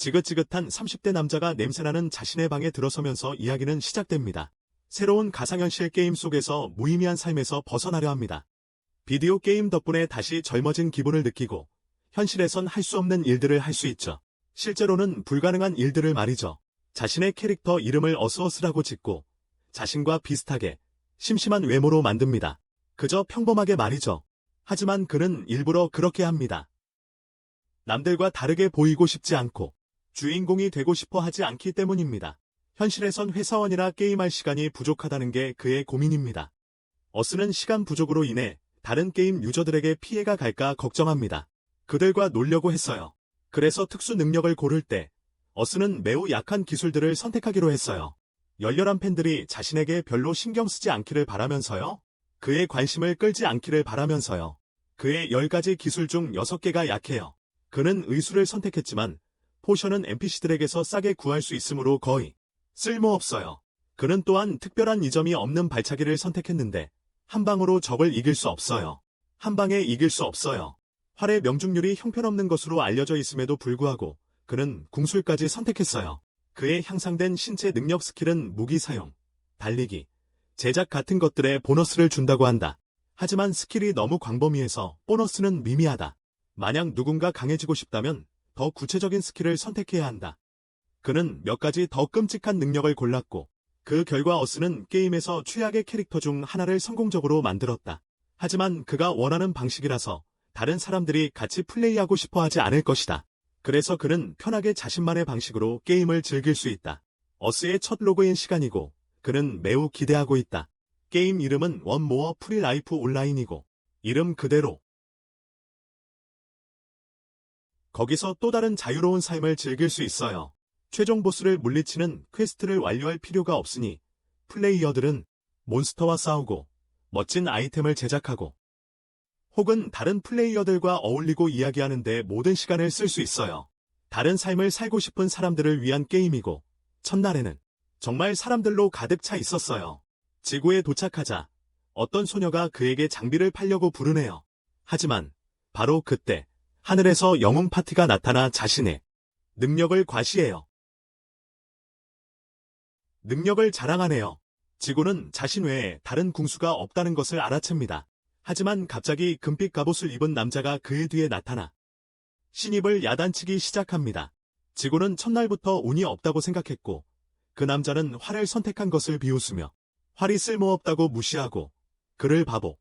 지긋지긋한 30대 남자가 냄새나는 자신의 방에 들어서면서 이야기는 시작됩니다. 새로운 가상현실 게임 속에서 무의미한 삶에서 벗어나려 합니다. 비디오 게임 덕분에 다시 젊어진 기분을 느끼고 현실에선 할 수 없는 일들을 할 수 있죠. 실제로는 불가능한 일들을 말이죠. 자신의 캐릭터 이름을 어스어스라고 짓고 자신과 비슷하게 심심한 외모로 만듭니다. 그저 평범하게 말이죠. 하지만 그는 일부러 그렇게 합니다. 남들과 다르게 보이고 싶지 않고 주인공이 되고 싶어 하지 않기 때문입니다. 현실에선 회사원이라 게임할 시간이 부족하다는 게 그의 고민입니다. 어스는 시간 부족으로 인해 다른 게임 유저들에게 피해가 갈까 걱정합니다. 그들과 놀려고 했어요. 그래서 특수 능력을 고를 때 어스는 매우 약한 기술들을 선택하기로 했어요. 열렬한 팬들이 자신에게 별로 신경 쓰지 않기를 바라면서요. 그의 관심을 끌지 않기를 바라면서요. 그의 10가지 기술 중 6개가 약해요. 그는 의수를 선택했지만 포션은 NPC들에게서 싸게 구할 수 있으므로 거의 쓸모없어요. 그는 또한 특별한 이점이 없는 발차기를 선택했는데 한 방으로 적을 이길 수 없어요. 한 방에 이길 수 없어요. 활의 명중률이 형편없는 것으로 알려져 있음에도 불구하고 그는 궁술까지 선택했어요. 그의 향상된 신체 능력 스킬은 무기 사용, 달리기, 제작 같은 것들에 보너스를 준다고 한다. 하지만 스킬이 너무 광범위해서 보너스는 미미하다. 만약 누군가 강해지고 싶다면 더 구체적인 스킬을 선택해야 한다. 그는 몇 가지 더 끔찍한 능력을 골랐고 그 결과 어스는 게임에서 최악의 캐릭터 중 하나를 성공적으로 만들었다. 하지만 그가 원하는 방식이라서 다른 사람들이 같이 플레이하고 싶어 하지 않을 것이다. 그래서 그는 편하게 자신만의 방식으로 게임을 즐길 수 있다. 어스의 첫 로그인 시간이고 그는 매우 기대하고 있다. 게임 이름은 원 모어 프리 라이프 온라인이고 이름 그대로 거기서 또 다른 자유로운 삶을 즐길 수 있어요. 최종 보스를 물리치는 퀘스트를 완료할 필요가 없으니 플레이어들은 몬스터와 싸우고 멋진 아이템을 제작하고 혹은 다른 플레이어들과 어울리고 이야기하는 데 모든 시간을 쓸 수 있어요. 다른 삶을 살고 싶은 사람들을 위한 게임이고 첫날에는 정말 사람들로 가득 차 있었어요. 지구에 도착하자 어떤 소녀가 그에게 장비를 팔려고 부르네요. 하지만 바로 그때 하늘에서 영웅 파티가 나타나 자신의 능력을 과시해요. 능력을 자랑하네요. 지구는 자신 외에 다른 궁수가 없다는 것을 알아챕니다. 하지만 갑자기 금빛 갑옷을 입은 남자가 그의 뒤에 나타나 신입을 야단치기 시작합니다. 지구는 첫날부터 운이 없다고 생각했고 그 남자는 활을 선택한 것을 비웃으며 활이 쓸모없다고 무시하고 그를 바보,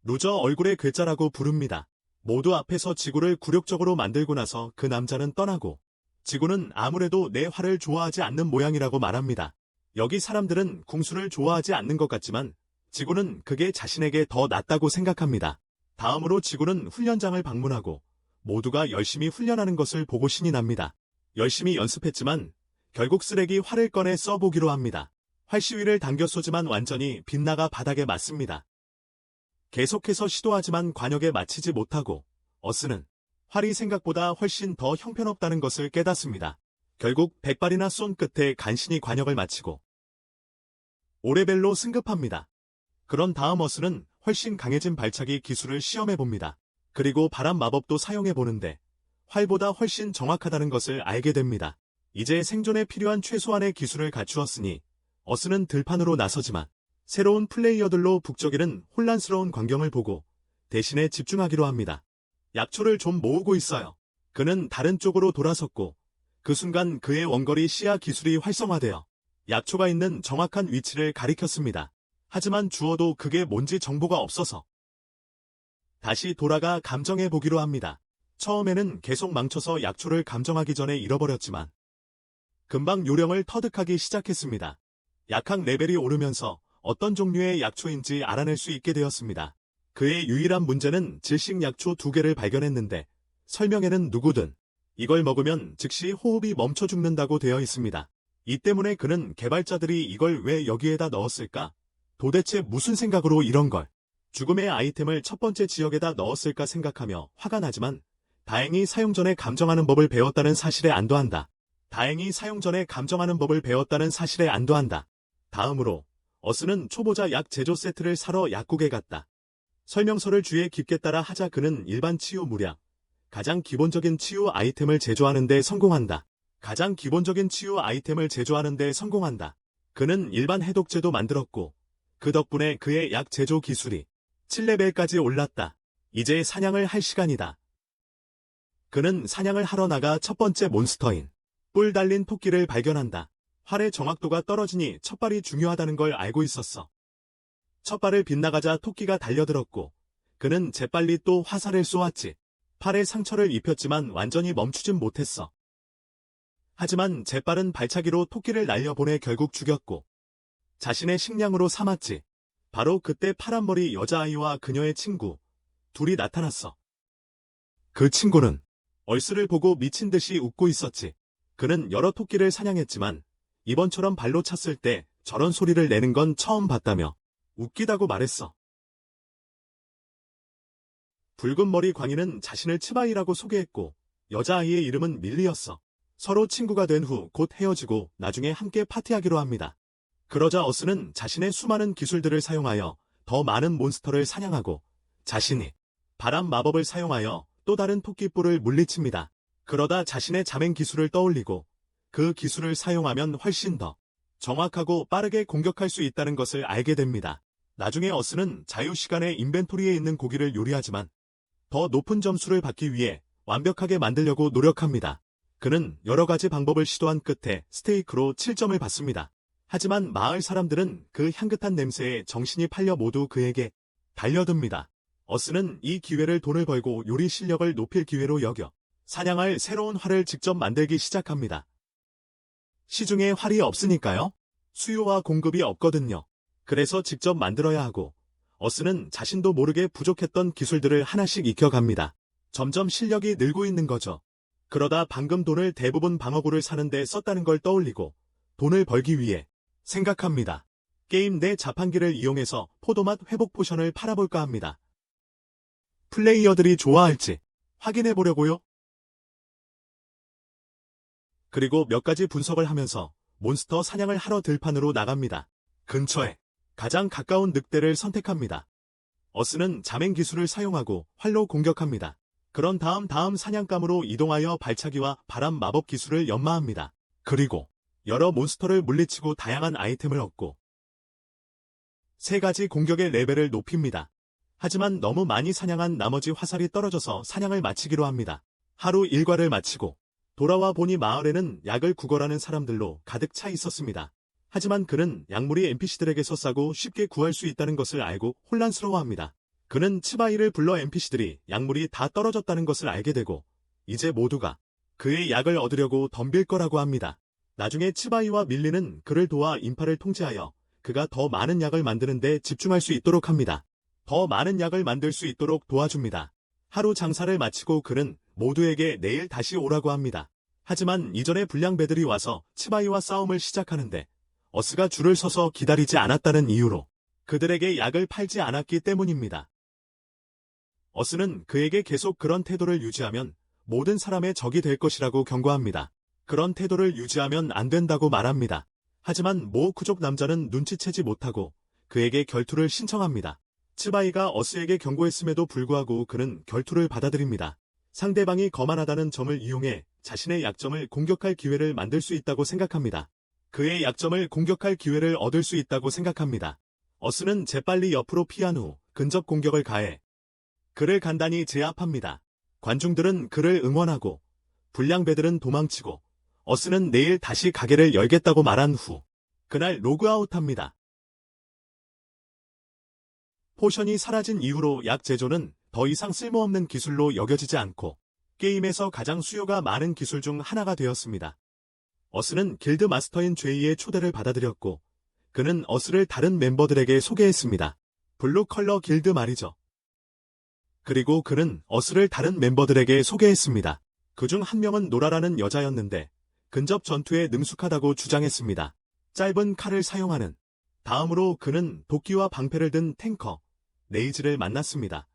루저 얼굴의 괴짜라고 부릅니다. 모두 앞에서 지구를 굴욕적으로 만들고 나서 그 남자는 떠나고 지구는 아무래도 내 활을 좋아하지 않는 모양이라고 말합니다. 여기 사람들은 궁수를 좋아하지 않는 것 같지만 지구는 그게 자신에게 더 낫다고 생각합니다. 다음으로 지구는 훈련장을 방문하고 모두가 열심히 훈련하는 것을 보고 신이 납니다. 열심히 연습했지만 결국 쓰레기 활을 꺼내 써보기로 합니다. 활시위를 당겨 쏘지만 완전히 빗나가 바닥에 맞습니다. 계속해서 시도하지만 관역에 맞히지 못하고 어스는 활이 생각보다 훨씬 더 형편없다는 것을 깨닫습니다. 결국 100발이나 쏜 끝에 간신히 관역을 마치고 5레벨로 승급합니다. 그런 다음 어스는 훨씬 강해진 발차기 기술을 시험해봅니다. 그리고 바람 마법도 사용해보는데 활보다 훨씬 정확하다는 것을 알게 됩니다. 이제 생존에 필요한 최소한의 기술을 갖추었으니 어스는 들판으로 나서지만 새로운 플레이어들로 북적이는 혼란스러운 광경을 보고 대신에 집중하기로 합니다. 약초를 좀 모으고 있어요. 그는 다른 쪽으로 돌아섰고 그 순간 그의 원거리 시야 기술이 활성화되어 약초가 있는 정확한 위치를 가리켰습니다. 하지만 주어도 그게 뭔지 정보가 없어서 다시 돌아가 감정해보기로 합니다. 처음에는 계속 망쳐서 약초를 감정하기 전에 잃어버렸지만 금방 요령을 터득하기 시작했습니다. 약학 레벨이 오르면서 어떤 종류의 약초인지 알아낼 수 있게 되었습니다. 그의 유일한 문제는 질식 약초 2개를 발견했는데 설명에는 누구든 이걸 먹으면 즉시 호흡이 멈춰 죽는다고 되어 있습니다. 이 때문에 그는 개발자들이 이걸 왜 여기에다 넣었을까? 도대체 무슨 생각으로 이런 걸 죽음의 아이템을 첫 번째 지역에다 넣었을까 생각하며 화가 나지만 다행히 사용 전에 감정하는 법을 배웠다는 사실에 안도한다. 다음으로 어스는 초보자 약 제조 세트를 사러 약국에 갔다. 설명서를 주위에 깊게 따라 하자 그는 일반 치유 물약, 가장 기본적인 치유 아이템을 제조하는 데 성공한다. 가장 기본적인 치유 아이템을 제조하는 데 성공한다. 그는 일반 해독제도 만들었고 그 덕분에 그의 약 제조 기술이 7레벨까지 올랐다. 이제 사냥을 할 시간이다. 그는 사냥을 하러 나가 첫 번째 몬스터인 뿔 달린 토끼를 발견한다. 활의 정확도가 떨어지니 첫발이 중요하다는 걸 알고 있었어. 첫발을 빗나가자 토끼가 달려들었고 그는 재빨리 또 화살을 쏘았지. 팔에 상처를 입혔지만 완전히 멈추진 못했어. 하지만 재빠른 발차기로 토끼를 날려보내 결국 죽였고 자신의 식량으로 삼았지. 바로 그때 파란머리 여자아이와 그녀의 친구 둘이 나타났어. 그 친구는 얼스를 보고 미친 듯이 웃고 있었지. 그는 여러 토끼를 사냥했지만 이번처럼 발로 찼을 때 저런 소리를 내는 건 처음 봤다며 웃기다고 말했어. 붉은 머리 광인은 자신을 츠바이라고 소개했고 여자아이의 이름은 밀리였어. 서로 친구가 된 후 곧 헤어지고 나중에 함께 파티하기로 합니다. 그러자 어스는 자신의 수많은 기술들을 사용하여 더 많은 몬스터를 사냥하고 자신이 바람 마법을 사용하여 또 다른 토끼뿔을 물리칩니다. 그러다 자신의 자맹 기술을 떠올리고 그 기술을 사용하면 훨씬 더 정확하고 빠르게 공격할 수 있다는 것을 알게 됩니다. 나중에 어스는 자유시간에 인벤토리에 있는 고기를 요리하지만 더 높은 점수를 받기 위해 완벽하게 만들려고 노력합니다. 그는 여러 가지 방법을 시도한 끝에 스테이크로 7점을 받습니다. 하지만 마을 사람들은 그 향긋한 냄새에 정신이 팔려 모두 그에게 달려듭니다. 어스는 이 기회를 돈을 벌고 요리 실력을 높일 기회로 여겨 사냥할 새로운 활을 직접 만들기 시작합니다. 시중에 활이 없으니까요. 수요와 공급이 없거든요. 그래서 직접 만들어야 하고 어스는 자신도 모르게 부족했던 기술들을 하나씩 익혀갑니다. 점점 실력이 늘고 있는 거죠. 그러다 방금 돈을 대부분 방어구를 사는 데 썼다는 걸 떠올리고 돈을 벌기 위해 생각합니다. 게임 내 자판기를 이용해서 포도맛 회복 포션을 팔아볼까 합니다. 플레이어들이 좋아할지 확인해 보려고요. 그리고 몇 가지 분석을 하면서 몬스터 사냥을 하러 들판으로 나갑니다. 근처에 가장 가까운 늑대를 선택합니다. 어스는 자맹 기술을 사용하고 활로 공격합니다. 그런 다음 사냥감으로 이동하여 발차기와 바람 마법 기술을 연마합니다. 그리고 여러 몬스터를 물리치고 다양한 아이템을 얻고 3가지 공격의 레벨을 높입니다. 하지만 너무 많이 사냥한 나머지 화살이 떨어져서 사냥을 마치기로 합니다. 하루 일과를 마치고 돌아와 보니 마을에는 약을 구걸하는 사람들로 가득 차 있었습니다. 하지만 그는 약물이 NPC들에게서 싸고 쉽게 구할 수 있다는 것을 알고 혼란스러워합니다. 그는 츠바이를 불러 NPC들이 약물이 다 떨어졌다는 것을 알게 되고 이제 모두가 그의 약을 얻으려고 덤빌 거라고 합니다. 나중에 츠바이와 밀리는 그를 도와 인파를 통제하여 그가 더 많은 약을 만드는 데 집중할 수 있도록 합니다. 더 많은 약을 만들 수 있도록 도와줍니다. 하루 장사를 마치고 그는 모두에게 내일 다시 오라고 합니다. 하지만 이전에 불량배들이 와서 츠바이와 싸움을 시작하는데 어스가 줄을 서서 기다리지 않았다는 이유로 그들에게 약을 팔지 않았기 때문입니다. 어스는 그에게 계속 그런 태도를 유지하면 모든 사람의 적이 될 것이라고 경고합니다. 그런 태도를 유지하면 안 된다고 말합니다. 하지만 모 쿠족 남자는 눈치채지 못하고 그에게 결투를 신청합니다. 츠바이가 어스에게 경고했음에도 불구하고 그는 결투를 받아들입니다. 상대방이 거만하다는 점을 이용해 자신의 약점을 공격할 기회를 만들 수 있다고 생각합니다. 그의 약점을 공격할 기회를 얻을 수 있다고 생각합니다. 어스는 재빨리 옆으로 피한 후 근접 공격을 가해 그를 간단히 제압합니다. 관중들은 그를 응원하고 불량배들은 도망치고 어스는 내일 다시 가게를 열겠다고 말한 후 그날 로그아웃합니다. 포션이 사라진 이후로 약 제조는 더 이상 쓸모없는 기술로 여겨지지 않고 게임에서 가장 수요가 많은 기술 중 하나가 되었습니다. 어스는 길드 마스터인 죄이의 초대를 받아들였고 그는 어스를 다른 멤버들에게 소개했습니다. 블루 컬러 길드 말이죠. 그리고 그는 어스를 다른 멤버들에게 소개했습니다. 그중 한 명은 노라라는 여자였는데 근접 전투에 능숙하다고 주장했습니다. 짧은 칼을 사용하는. 다음으로 그는 도끼와 방패를 든 탱커, 레이즈를 만났습니다.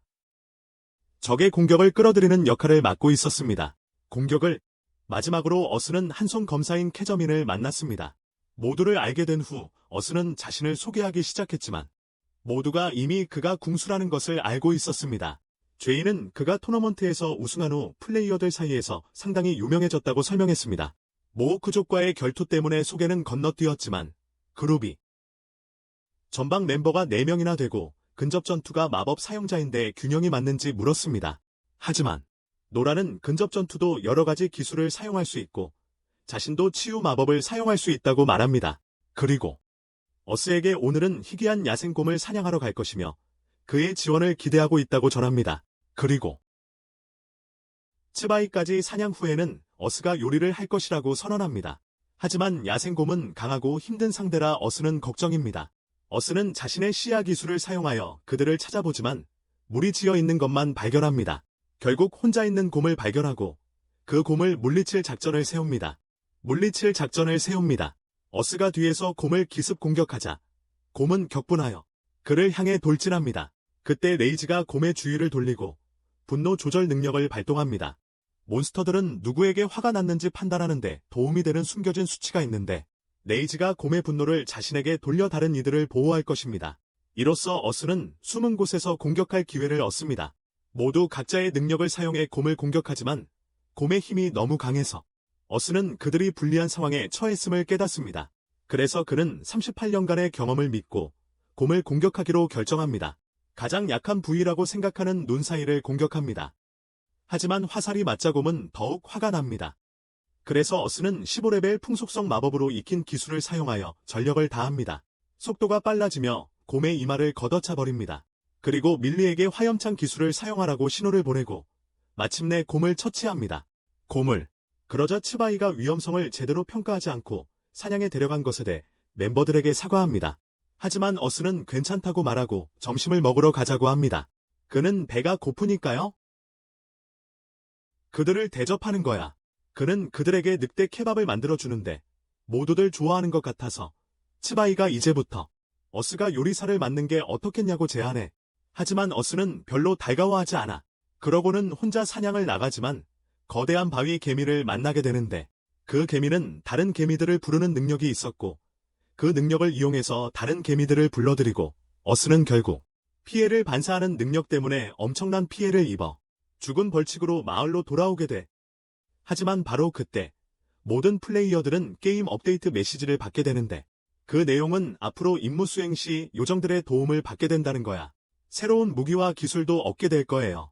적의 공격을 끌어들이는 역할을 맡고 있었습니다. 마지막으로 어스는 한손 검사인 캐저민을 만났습니다. 모두를 알게 된 후 어스는 자신을 소개하기 시작했지만 모두가 이미 그가 궁수라는 것을 알고 있었습니다. 죄인은 그가 토너먼트에서 우승한 후 플레이어들 사이에서 상당히 유명해졌다고 설명했습니다. 모호크족과의 결투 때문에 소개는 건너뛰었지만 그룹이 전방 멤버가 4명이나 되고 근접 전투가 마법 사용자인데 균형이 맞는지 물었습니다. 하지만 노라는 근접 전투도 여러 가지 기술을 사용할 수 있고 자신도 치유 마법을 사용할 수 있다고 말합니다. 그리고 어스에게 오늘은 희귀한 야생곰을 사냥하러 갈 것이며 그의 지원을 기대하고 있다고 전합니다. 그리고 츠바이까지 사냥 후에는 어스가 요리를 할 것이라고 선언합니다. 하지만 야생곰은 강하고 힘든 상대라 어스는 걱정입니다. 어스는 자신의 시야 기술을 사용하여 그들을 찾아보지만 물이 지어 있는 것만 발견합니다. 결국 혼자 있는 곰을 발견하고 그 곰을 물리칠 작전을 세웁니다. 어스가 뒤에서 곰을 기습 공격하자 곰은 격분하여 그를 향해 돌진합니다. 그때 레이지가 곰의 주위를 돌리고 분노 조절 능력을 발동합니다. 몬스터들은 누구에게 화가 났는지 판단하는데 도움이 되는 숨겨진 수치가 있는데 레이지가 곰의 분노를 자신에게 돌려 다른 이들을 보호할 것입니다. 이로써 어스는 숨은 곳에서 공격할 기회를 얻습니다. 모두 각자의 능력을 사용해 곰을 공격하지만 곰의 힘이 너무 강해서 어스는 그들이 불리한 상황에 처했음을 깨닫습니다. 그래서 그는 38년간의 경험을 믿고 곰을 공격하기로 결정합니다. 가장 약한 부위라고 생각하는 눈 사이를 공격합니다. 하지만 화살이 맞자 곰은 더욱 화가 납니다. 그래서 어스는 15레벨 풍속성 마법으로 익힌 기술을 사용하여 전력을 다합니다. 속도가 빨라지며 곰의 이마를 걷어차버립니다. 그리고 밀리에게 화염창 기술을 사용하라고 신호를 보내고 마침내 곰을 처치합니다. 그러자 츠바이가 위험성을 제대로 평가하지 않고 사냥에 데려간 것에 대해 멤버들에게 사과합니다. 하지만 어스는 괜찮다고 말하고 점심을 먹으러 가자고 합니다. 그는 배가 고프니까요? 그들을 대접하는 거야. 그는 그들에게 늑대 케밥을 만들어주는데 모두들 좋아하는 것 같아서 츠바이가 이제부터 어스가 요리사를 맡는 게 어떻겠냐고 제안해. 하지만 어스는 별로 달가워하지 않아. 그러고는 혼자 사냥을 나가지만 거대한 바위 개미를 만나게 되는데 그 개미는 다른 개미들을 부르는 능력이 있었고 그 능력을 이용해서 다른 개미들을 불러들이고 어스는 결국 피해를 반사하는 능력 때문에 엄청난 피해를 입어 죽은 벌칙으로 마을로 돌아오게 돼. 하지만 바로 그때 모든 플레이어들은 게임 업데이트 메시지를 받게 되는데 그 내용은 앞으로 임무 수행 시 요정들의 도움을 받게 된다는 거야. 새로운 무기와 기술도 얻게 될 거예요.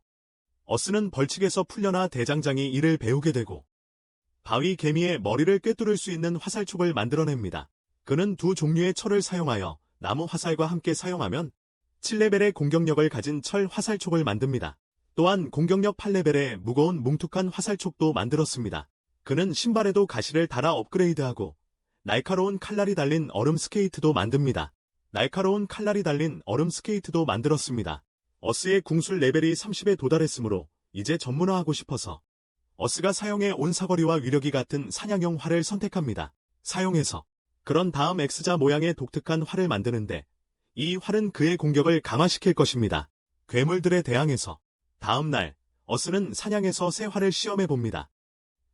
어스는 벌칙에서 풀려나 대장장이 이를 배우게 되고 바위 개미의 머리를 꿰뚫을 수 있는 화살촉을 만들어냅니다. 그는 두 종류의 철을 사용하여 나무 화살과 함께 사용하면 7레벨의 공격력을 가진 철 화살촉을 만듭니다. 또한 공격력 8레벨의 무거운 뭉툭한 화살촉도 만들었습니다. 그는 신발에도 가시를 달아 업그레이드하고 날카로운 칼날이 달린 얼음 스케이트도 만들었습니다. 어스의 궁술 레벨이 30에 도달했으므로 이제 전문화하고 싶어서 어스가 사용해 온 사거리와 위력이 같은 사냥용 활을 선택합니다. 그런 다음 X자 모양의 독특한 활을 만드는데 이 활은 그의 공격을 강화시킬 것입니다. 괴물들에 대항해서 다음 날 어스는 사냥에서 새 활을 시험해봅니다.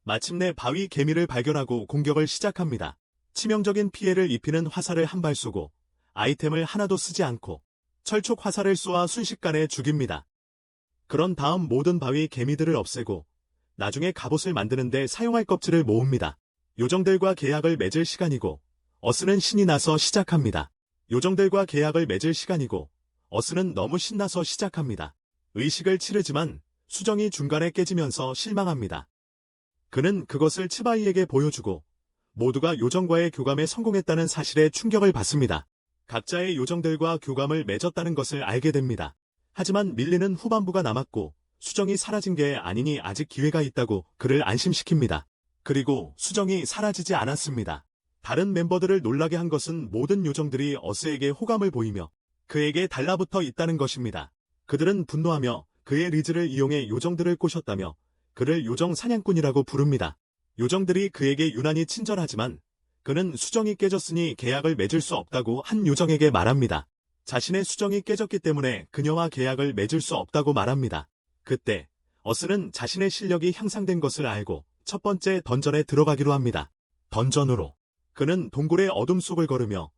마침내 바위 개미를 발견하고 공격을 시작합니다. 치명적인 피해를 입히는 화살을 한 발 쏘고 아이템을 하나도 쓰지 않고 철촉 화살을 쏘아 순식간에 죽입니다. 그런 다음 모든 바위 개미들을 없애고 나중에 갑옷을 만드는데 사용할 껍질을 모읍니다. 요정들과 계약을 맺을 시간이고 어스는 신이 나서 시작합니다. 어스는 너무 신나서 시작합니다. 의식을 치르지만 수정이 중간에 깨지면서 실망합니다. 그는 그것을 츠바이에게 보여주고 모두가 요정과의 교감에 성공했다는 사실에 충격을 받습니다. 각자의 요정들과 교감을 맺었다는 것을 알게 됩니다. 하지만 밀리는 후반부가 남았고 수정이 사라진 게 아니니 아직 기회가 있다고 그를 안심시킵니다. 그리고 수정이 사라지지 않았습니다. 다른 멤버들을 놀라게 한 것은 모든 요정들이 어스에게 호감을 보이며 그에게 달라붙어 있다는 것입니다. 그들은 분노하며 그의 리즈를 이용해 요정들을 꼬셨다며 그를 요정 사냥꾼이라고 부릅니다. 요정들이 그에게 유난히 친절하지만 그는 수정이 깨졌으니 계약을 맺을 수 없다고 한 요정에게 말합니다. 자신의 수정이 깨졌기 때문에 그녀와 계약을 맺을 수 없다고 말합니다. 그때 어스는 자신의 실력이 향상된 것을 알고 첫 번째 던전에 들어가기로 합니다. 던전으로 그는 동굴의 어둠 속을 걸으며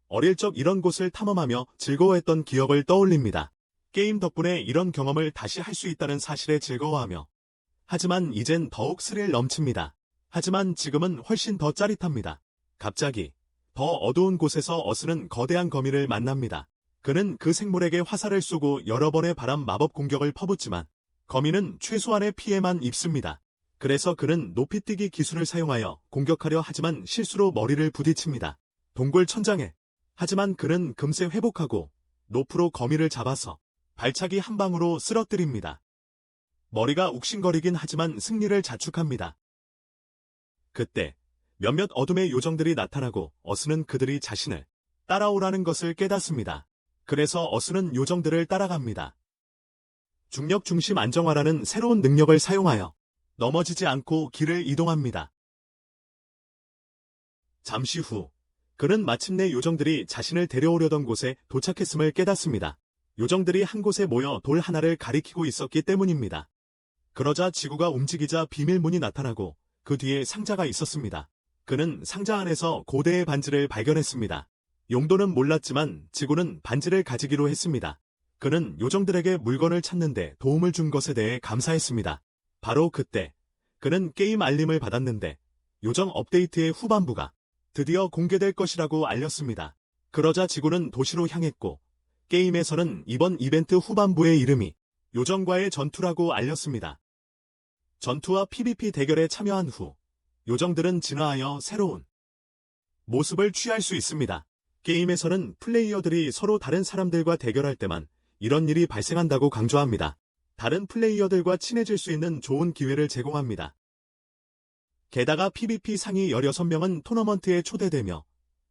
어릴 적 이런 곳을 탐험하며 즐거워했던 기억을 떠올립니다. 게임 덕분에 이런 경험을 다시 할 수 있다는 사실에 즐거워하며 하지만 이젠 더욱 스릴 넘칩니다. 하지만 지금은 훨씬 더 짜릿합니다. 갑자기 더 어두운 곳에서 어스는 거대한 거미를 만납니다. 그는 그 생물에게 화살을 쏘고 여러 번의 바람 마법 공격을 퍼붓지만 거미는 최소한의 피해만 입습니다. 그래서 그는 높이뛰기 기술을 사용하여 공격하려 하지만 실수로 머리를 부딪힙니다. 동굴 천장에. 하지만 그는 금세 회복하고 노프로 거미를 잡아서 발차기 한 방으로 쓰러뜨립니다. 머리가 욱신거리긴 하지만 승리를 자축합니다. 그때 몇몇 어둠의 요정들이 나타나고 어스는 그들이 자신을 따라오라는 것을 깨닫습니다. 그래서 어스는 요정들을 따라갑니다. 중력 중심 안정화라는 새로운 능력을 사용하여 넘어지지 않고 길을 이동합니다. 잠시 후 그는 마침내 요정들이 자신을 데려오려던 곳에 도착했음을 깨닫습니다. 요정들이 한 곳에 모여 돌 하나를 가리키고 있었기 때문입니다. 그러자 지구가 움직이자 비밀문이 나타나고 그 뒤에 상자가 있었습니다. 그는 상자 안에서 고대의 반지를 발견했습니다. 용도는 몰랐지만 지구는 반지를 가지기로 했습니다. 그는 요정들에게 물건을 찾는데 도움을 준 것에 대해 감사했습니다. 바로 그때 그는 게임 알림을 받았는데 요정 업데이트의 후반부가 드디어 공개될 것이라고 알렸습니다. 그러자 지구는 도시로 향했고 게임에서는 이번 이벤트 후반부의 이름이 요정과의 전투라고 알렸습니다. 전투와 PVP 대결에 참여한 후 요정들은 진화하여 새로운 모습을 취할 수 있습니다. 게임에서는 플레이어들이 서로 다른 사람들과 대결할 때만 이런 일이 발생한다고 강조합니다. 다른 플레이어들과 친해질 수 있는 좋은 기회를 제공합니다. 게다가 PVP 상위 16명은 토너먼트에 초대되며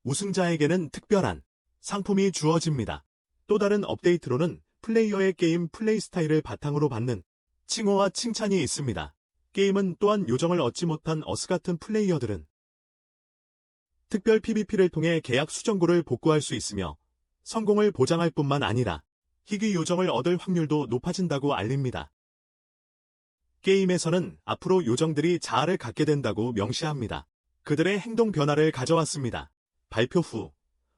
우승자에게는 특별한 상품이 주어집니다. 또 다른 업데이트로는 플레이어의 게임 플레이 스타일을 바탕으로 받는 칭호와 칭찬이 있습니다. 게임은 또한 요정을 얻지 못한 어스 같은 플레이어들은 특별 PVP를 통해 계약 수정고를 복구할 수 있으며 성공을 보장할 뿐만 아니라 희귀 요정을 얻을 확률도 높아진다고 알립니다. 게임에서는 앞으로 요정들이 자아를 갖게 된다고 명시합니다. 그들의 행동 변화를 가져왔습니다. 발표 후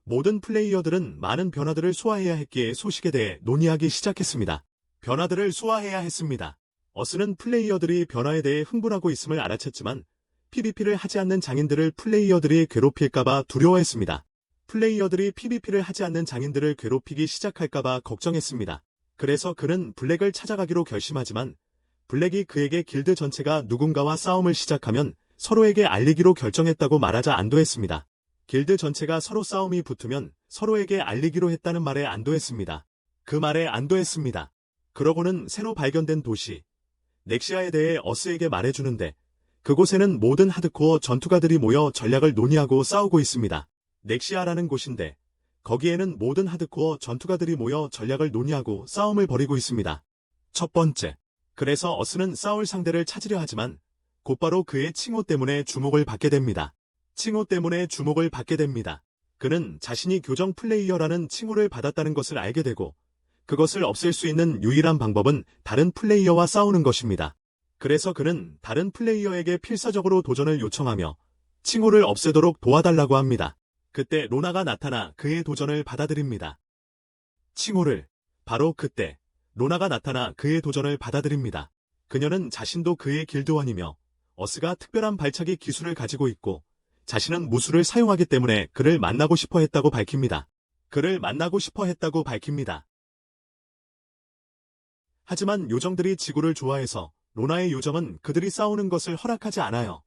모든 플레이어들은 많은 변화들을 소화해야 했기에 소식에 대해 논의하기 시작했습니다. 변화들을 소화해야 했습니다. 어스는 플레이어들이 변화에 대해 흥분하고 있음을 알아챘지만 PVP를 하지 않는 장인들을 플레이어들이 괴롭힐까봐 두려워했습니다. 플레이어들이 PVP를 하지 않는 장인들을 괴롭히기 시작할까봐 걱정했습니다. 그래서 그는 블랙을 찾아가기로 결심하지만 블랙이 그에게 길드 전체가 누군가와 싸움을 시작하면 서로에게 알리기로 결정했다고 말하자 안도했습니다. 길드 전체가 서로 싸움이 붙으면 서로에게 알리기로 했다는 말에 안도했습니다. 그 말에 안도했습니다. 그러고는 새로 발견된 도시 넥시아에 대해 어스에게 말해주는데 그곳에는 모든 하드코어 전투가들이 모여 전략을 논의하고 싸우고 있습니다. 넥시아라는 곳인데 거기에는 모든 하드코어 전투가들이 모여 전략을 논의하고 싸움을 벌이고 있습니다. 첫 번째, 그래서 어스는 싸울 상대를 찾으려 하지만 곧바로 그의 칭호 때문에 주목을 받게 됩니다. 칭호 때문에 주목을 받게 됩니다. 그는 자신이 교정 플레이어라는 칭호를 받았다는 것을 알게 되고 그것을 없앨 수 있는 유일한 방법은 다른 플레이어와 싸우는 것입니다. 그래서 그는 다른 플레이어에게 필사적으로 도전을 요청하며 칭호를 없애도록 도와달라고 합니다. 그때 로나가 나타나 그의 도전을 받아들입니다. 칭호를. 바로 그때 로나가 나타나 그의 도전을 받아들입니다. 그녀는 자신도 그의 길드원이며 어스가 특별한 발차기 기술을 가지고 있고 자신은 무술을 사용하기 때문에 그를 만나고 싶어 했다고 밝힙니다. 그를 만나고 싶어 했다고 밝힙니다. 하지만 요정들이 지구를 좋아해서 로나의 요정은 그들이 싸우는 것을 허락하지 않아요.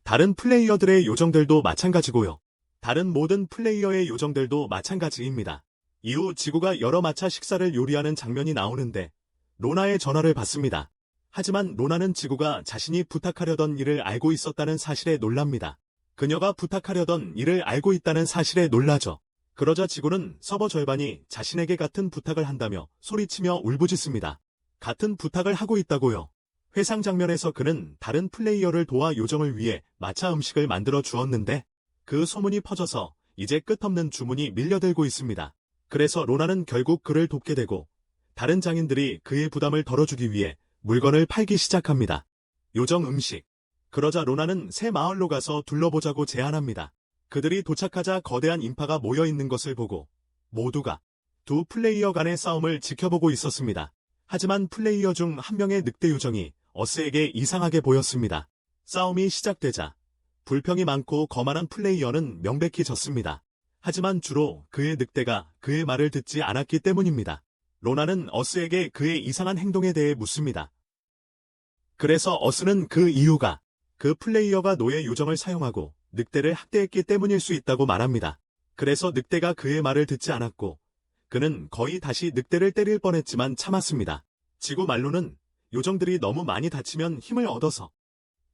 다른 플레이어들의 요정들도 마찬가지고요. 다른 모든 플레이어의 요정들도 마찬가지입니다. 이후 지구가 여러 마차 식사를 요리하는 장면이 나오는데 로나의 전화를 받습니다. 하지만 로나는 지구가 자신이 부탁하려던 일을 알고 있었다는 사실에 놀랍니다. 그녀가 부탁하려던 일을 알고 있다는 사실에 놀라죠. 그러자 지구는 서버 절반이 자신에게 같은 부탁을 한다며 소리치며 울부짖습니다. 같은 부탁을 하고 있다고요. 회상 장면에서 그는 다른 플레이어를 도와 요정을 위해 마차 음식을 만들어 주었는데 그 소문이 퍼져서 이제 끝없는 주문이 밀려들고 있습니다. 그래서 로나는 결국 그를 돕게 되고 다른 장인들이 그의 부담을 덜어주기 위해 물건을 팔기 시작합니다. 요정 음식. 그러자 로나는 새 마을로 가서 둘러보자고 제안합니다. 그들이 도착하자 거대한 인파가 모여있는 것을 보고 모두가 두 플레이어 간의 싸움을 지켜보고 있었습니다. 하지만 플레이어 중 한 명의 늑대 요정이 어스에게 이상하게 보였습니다. 싸움이 시작되자 불평이 많고 거만한 플레이어는 명백히 졌습니다. 하지만 주로 그의 늑대가 그의 말을 듣지 않았기 때문입니다. 로나는 어스에게 그의 이상한 행동에 대해 묻습니다. 그래서 어스는 그 이유가 그 플레이어가 노예 요정을 사용하고 늑대를 학대했기 때문일 수 있다고 말합니다. 그래서 늑대가 그의 말을 듣지 않았고 그는 거의 다시 늑대를 때릴 뻔했지만 참았습니다. 지구 말로는 요정들이 너무 많이 다치면 힘을 얻어서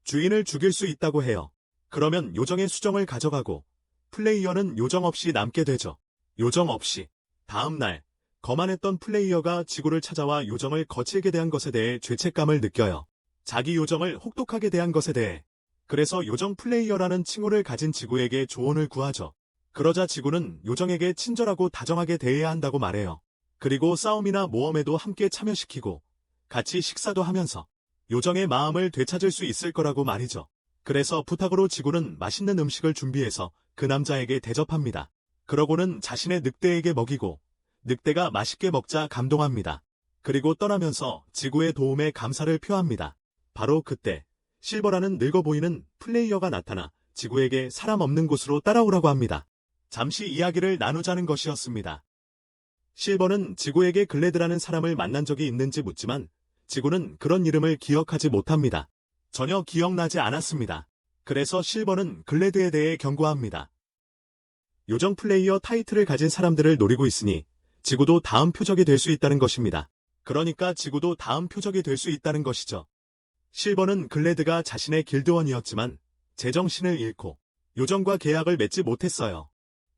주인을 죽일 수 있다고 해요. 그러면 요정의 수정을 가져가고 플레이어는 요정 없이 남게 되죠. 요정 없이. 다음 날 거만했던 플레이어가 지구를 찾아와 요정을 거칠게 대한 것에 대해 죄책감을 느껴요. 자기 요정을 혹독하게 대한 것에 대해. 그래서 요정 플레이어라는 칭호를 가진 지구에게 조언을 구하죠. 그러자 지구는 요정에게 친절하고 다정하게 대해야 한다고 말해요. 그리고 싸움이나 모험에도 함께 참여시키고 같이 식사도 하면서 요정의 마음을 되찾을 수 있을 거라고 말이죠. 그래서 부탁으로 지구는 맛있는 음식을 준비해서 그 남자에게 대접합니다. 그러고는 자신의 늑대에게 먹이고 늑대가 맛있게 먹자 감동합니다. 그리고 떠나면서 지구의 도움에 감사를 표합니다. 바로 그때 실버라는 늙어 보이는 플레이어가 나타나 지구에게 사람 없는 곳으로 따라오라고 합니다. 잠시 이야기를 나누자는 것이었습니다. 실버는 지구에게 글래드라는 사람을 만난 적이 있는지 묻지만 지구는 그런 이름을 기억하지 못합니다. 전혀 기억나지 않았습니다. 그래서 실버는 글래드에 대해 경고합니다. 요정 플레이어 타이틀을 가진 사람들을 노리고 있으니 지구도 다음 표적이 될 수 있다는 것입니다. 그러니까 지구도 다음 표적이 될 수 있다는 것이죠. 실버는 글래드가 자신의 길드원이었지만 제정신을 잃고 요정과 계약을 맺지 못했어요.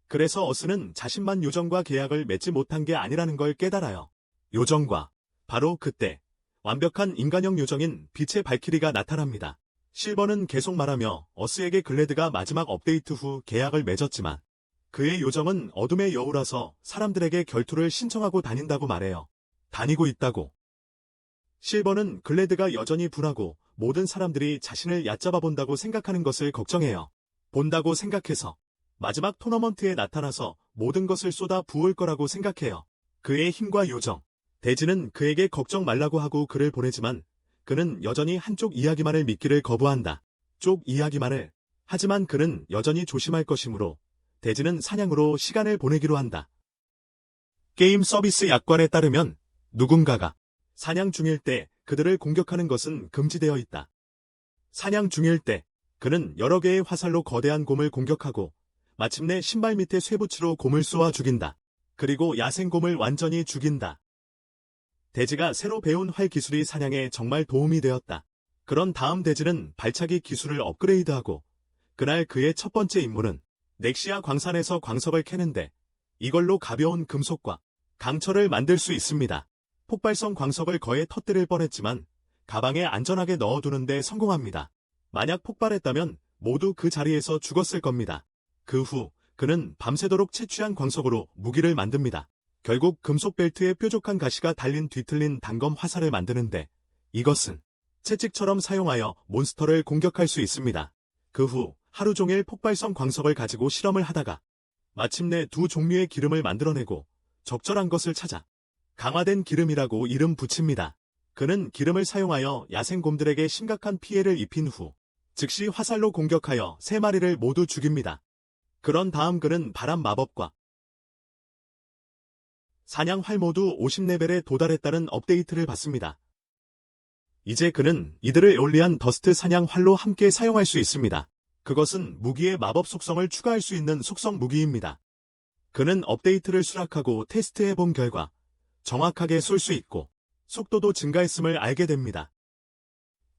그래서 어스는 자신만 요정과 계약을 맺지 못한 게 아니라는 걸 깨달아요. 요정과 바로 그때 완벽한 인간형 요정인 빛의 발키리가 나타납니다. 실버는 계속 말하며 어스에게 글래드가 마지막 업데이트 후 계약을 맺었지만 그의 요정은 어둠의 여우라서 사람들에게 결투를 신청하고 다닌다고 말해요. 다니고 있다고. 실버는 글래드가 여전히 분하고 모든 사람들이 자신을 얕잡아 본다고 생각하는 것을 걱정해요. 본다고 생각해서 마지막 토너먼트에 나타나서 모든 것을 쏟아 부을 거라고 생각해요. 그의 힘과 요정, 대지는 그에게 걱정 말라고 하고 그를 보내지만 그는 여전히 한쪽 이야기만을 믿기를 거부한다. 쪽 이야기만을. 하지만 그는 여전히 조심할 것이므로 대지는 사냥으로 시간을 보내기로 한다. 게임 서비스 약관에 따르면 누군가가 사냥 중일 때 그들을 공격하는 것은 금지되어 있다. 사냥 중일 때 그는 여러 개의 화살로 거대한 곰을 공격하고 마침내 신발 밑에 쇠붙이로 곰을 쏘아 죽인다. 그리고 야생곰을 완전히 죽인다. 대지가 새로 배운 활 기술이 사냥에 정말 도움이 되었다. 그런 다음 대지는 발차기 기술을 업그레이드하고 그날 그의 첫 번째 임무는 넥시아 광산에서 광석을 캐는데 이걸로 가벼운 금속과 강철을 만들 수 있습니다. 폭발성 광석을 거의 터뜨릴 뻔했지만 가방에 안전하게 넣어두는데 성공합니다. 만약 폭발했다면 모두 그 자리에서 죽었을 겁니다. 그 후 그는 밤새도록 채취한 광석으로 무기를 만듭니다. 결국 금속 벨트에 뾰족한 가시가 달린 뒤틀린 단검 화살을 만드는데 이것은 채찍처럼 사용하여 몬스터를 공격할 수 있습니다. 그 후 하루 종일 폭발성 광석을 가지고 실험을 하다가 마침내 두 종류의 기름을 만들어내고 적절한 것을 찾아 강화된 기름이라고 이름 붙입니다. 그는 기름을 사용하여 야생곰들에게 심각한 피해를 입힌 후 즉시 화살로 공격하여 3마리를 모두 죽입니다. 그런 다음 그는 바람 마법과 사냥 활 모두 50레벨에 도달했다는 업데이트를 받습니다. 이제 그는 이들을 에올리안 더스트 사냥 활로 함께 사용할 수 있습니다. 그것은 무기의 마법 속성을 추가할 수 있는 속성 무기입니다. 그는 업데이트를 수락하고 테스트해본 결과 정확하게 쏠 수 있고 속도도 증가했음을 알게 됩니다.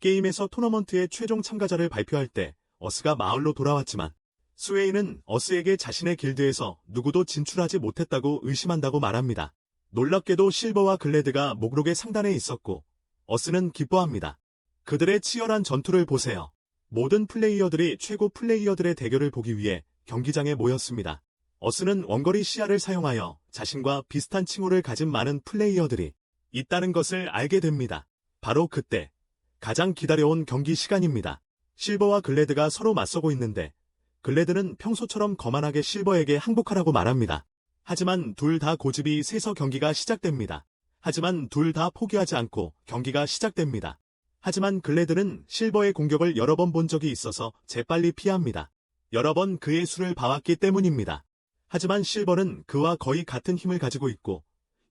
게임에서 토너먼트의 최종 참가자를 발표할 때 어스가 마을로 돌아왔지만 스웨인은 어스에게 자신의 길드에서 누구도 진출하지 못했다고 의심한다고 말합니다. 놀랍게도 실버와 글래드가 목록의 상단에 있었고 어스는 기뻐합니다. 그들의 치열한 전투를 보세요. 모든 플레이어들이 최고 플레이어들의 대결을 보기 위해 경기장에 모였습니다. 어스는 원거리 시야를 사용하여 자신과 비슷한 칭호를 가진 많은 플레이어들이 있다는 것을 알게 됩니다. 바로 그때 가장 기다려온 경기 시간입니다. 실버와 글래드가 서로 맞서고 있는데 글래드는 평소처럼 거만하게 실버에게 항복하라고 말합니다. 하지만 둘 다 고집이 세서 경기가 시작됩니다. 하지만 둘 다 포기하지 않고 경기가 시작됩니다. 하지만 글래드는 실버의 공격을 여러 번 본 적이 있어서 재빨리 피합니다. 여러 번 그의 수를 봐왔기 때문입니다. 하지만 실버는 그와 거의 같은 힘을 가지고 있고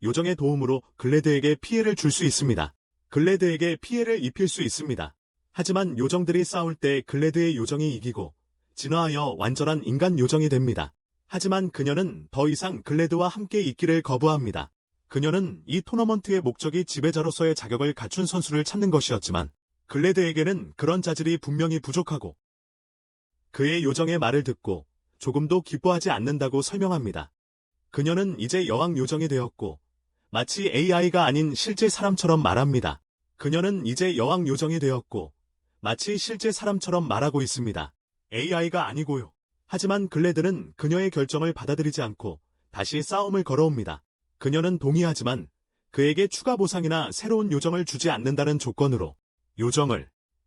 요정의 도움으로 글래드에게 피해를 줄 수 있습니다. 글래드에게 피해를 입힐 수 있습니다. 하지만 요정들이 싸울 때 글래드의 요정이 이기고 진화하여 완전한 인간 요정이 됩니다. 하지만 그녀는 더 이상 글래드와 함께 있기를 거부합니다. 그녀는 이 토너먼트의 목적이 지배자로서의 자격을 갖춘 선수를 찾는 것이었지만 글래드에게는 그런 자질이 분명히 부족하고 그의 요정의 말을 듣고 조금도 기뻐하지 않는다고 설명합니다. 그녀는 이제 여왕 요정이 되었고 마치 AI가 아닌 실제 사람처럼 말합니다. 그녀는 이제 여왕 요정이 되었고 마치 실제 사람처럼 말하고 있습니다. AI가 아니고요. 하지만 글래드는 그녀의 결정을 받아들이지 않고 다시 싸움을 걸어옵니다. 그녀는 동의하지만 그에게 추가 보상이나 새로운 요정을 주지 않는다는 조건으로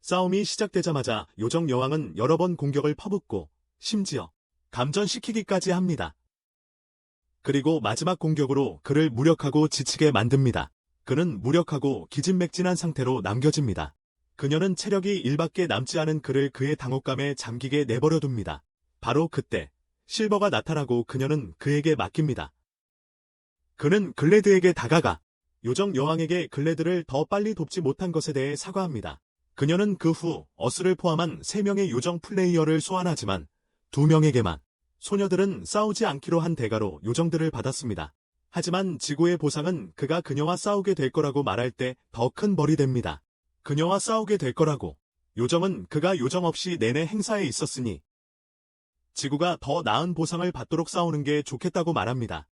싸움이 시작되자마자 요정 여왕은 여러 번 공격을 퍼붓고 심지어 감전시키기까지 합니다. 그리고 마지막 공격으로 그를 무력하고 지치게 만듭니다. 그는 무력하고 기진맥진한 상태로 남겨집니다. 그녀는 체력이 1밖에 남지 않은 그를 그의 당혹감에 잠기게 내버려둡니다. 바로 그때 실버가 나타나고 그녀는 그에게 맡깁니다. 그는 글래드에게 다가가 요정 여왕에게 글래드를 더 빨리 돕지 못한 것에 대해 사과합니다. 그녀는 그 후 어스를 포함한 3명의 요정 플레이어를 소환하지만 2명에게만 소녀들은 싸우지 않기로 한 대가로 요정들을 받았습니다. 하지만 지구의 보상은 그가 그녀와 싸우게 될 거라고 말할 때 더 큰 벌이 됩니다. 그녀와 싸우게 될 거라고. 요정은 그가 요정 없이 내내 행사에 있었으니 지구가 더 나은 보상을 받도록 싸우는 게 좋겠다고 말합니다.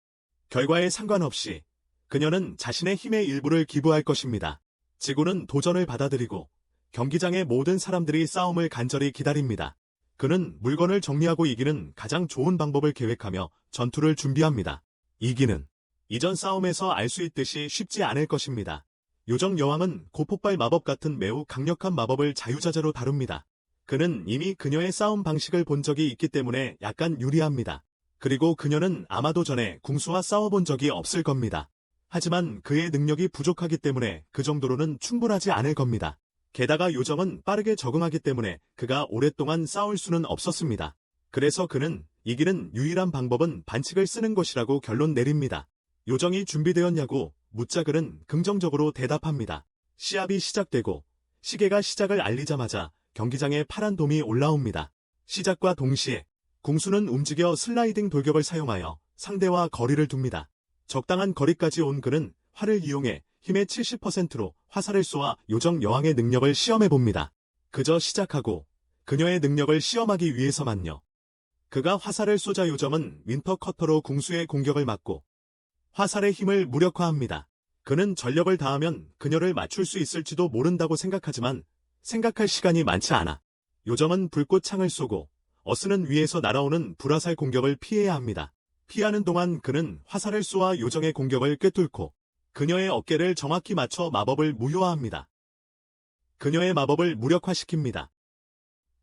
결과에 상관없이 그녀는 자신의 힘의 일부를 기부할 것입니다. 지구는 도전을 받아들이고 경기장의 모든 사람들이 싸움을 간절히 기다립니다. 그는 물건을 정리하고 이기는 가장 좋은 방법을 계획하며 전투를 준비합니다. 이기는 이전 싸움에서 알 수 있듯이 쉽지 않을 것입니다. 요정 여왕은 고폭발 마법 같은 매우 강력한 마법을 자유자재로 다룹니다. 그는 이미 그녀의 싸움 방식을 본 적이 있기 때문에 약간 유리합니다. 그리고 그녀는 아마도 전에 궁수와 싸워본 적이 없을 겁니다. 하지만 그의 능력이 부족하기 때문에 그 정도로는 충분하지 않을 겁니다. 게다가 요정은 빠르게 적응하기 때문에 그가 오랫동안 싸울 수는 없었습니다. 그래서 그는 이기는 유일한 방법은 반칙을 쓰는 것이라고 결론 내립니다. 요정이 준비되었냐고 묻자 그는 긍정적으로 대답합니다. 시합이 시작되고 시계가 시작을 알리자마자 경기장에 파란 돔이 올라옵니다. 시작과 동시에 궁수는 움직여 슬라이딩 돌격을 사용하여 상대와 거리를 둡니다. 적당한 거리까지 온 그는 활을 이용해 힘의 70%로 화살을 쏘아 요정 여왕의 능력을 시험해봅니다. 그저 시작하고 그녀의 능력을 시험하기 위해서만요. 그가 화살을 쏘자 요정은 윈터 커터로 궁수의 공격을 막고 화살의 힘을 무력화합니다. 그는 전력을 다하면 그녀를 맞출 수 있을지도 모른다고 생각하지만 생각할 시간이 많지 않아. 요정은 불꽃 창을 쏘고 어스는 위에서 날아오는 불화살 공격을 피해야 합니다. 피하는 동안 그는 화살을 쏘아 요정의 공격을 꿰뚫고 그녀의 어깨를 정확히 맞춰 마법을 무효화합니다. 그녀의 마법을 무력화시킵니다.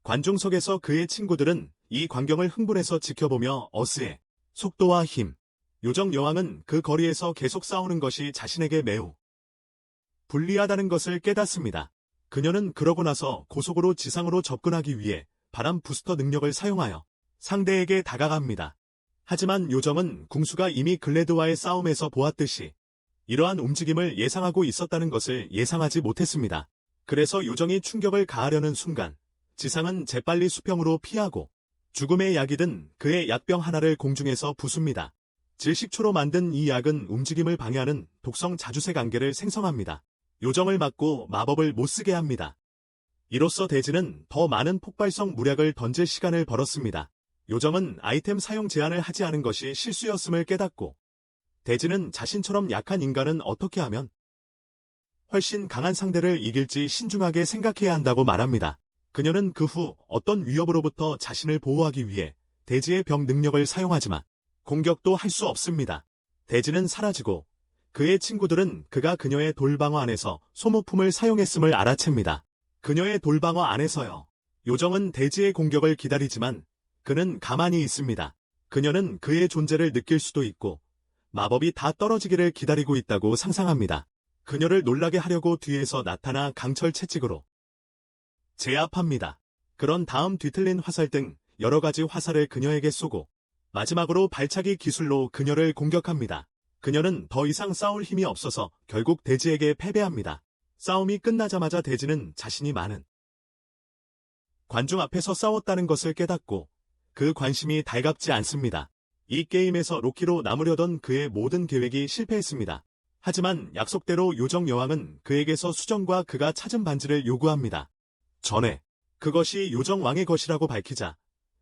관중석에서 그의 친구들은 이 광경을 흥분해서 지켜보며 어스의 속도와 힘, 요정 여왕은 그 거리에서 계속 싸우는 것이 자신에게 매우 불리하다는 것을 깨닫습니다. 그녀는 그러고 나서 고속으로 지상으로 접근하기 위해 바람 부스터 능력을 사용하여 상대에게 다가갑니다. 하지만 요정은 궁수가 이미 글래드와의 싸움에서 보았듯이 이러한 움직임을 예상하고 있었다는 것을 예상하지 못했습니다. 그래서 요정이 충격을 가하려는 순간 지상은 재빨리 수평으로 피하고 죽음의 약이 든 그의 약병 하나를 공중에서 부숩니다. 질식초로 만든 이 약은 움직임을 방해하는 독성 자주색 안개를 생성합니다. 요정을 막고 마법을 못쓰게 합니다. 이로써 대지는 더 많은 폭발성 무략을 던질 시간을 벌었습니다. 요정은 아이템 사용 제한을 하지 않은 것이 실수였음을 깨닫고 대지는 자신처럼 약한 인간은 어떻게 하면 훨씬 강한 상대를 이길지 신중하게 생각해야 한다고 말합니다. 그녀는 그 후 어떤 위협으로부터 자신을 보호하기 위해 대지의 병 능력을 사용하지만 공격도 할 수 없습니다. 대지는 사라지고 그의 친구들은 그가 그녀의 돌방어 안에서 소모품을 사용했음을 알아챕니다. 그녀의 돌방어 안에서요. 요정은 대지의 공격을 기다리지만 그는 가만히 있습니다. 그녀는 그의 존재를 느낄 수도 있고 마법이 다 떨어지기를 기다리고 있다고 상상합니다. 그녀를 놀라게 하려고 뒤에서 나타나 강철 채찍으로 제압합니다. 그런 다음 뒤틀린 화살 등 여러 가지 화살을 그녀에게 쏘고 마지막으로 발차기 기술로 그녀를 공격합니다. 그녀는 더 이상 싸울 힘이 없어서 결국 대지에게 패배합니다. 싸움이 끝나자마자 대지는 자신이 많은 관중 앞에서 싸웠다는 것을 깨닫고 그 관심이 달갑지 않습니다. 이 게임에서 로키로 남으려던 그의 모든 계획이 실패했습니다. 하지만 약속대로 요정 여왕은 그에게서 수정과 그가 찾은 반지를 요구합니다. 전에 그것이 요정 왕의 것이라고 밝히자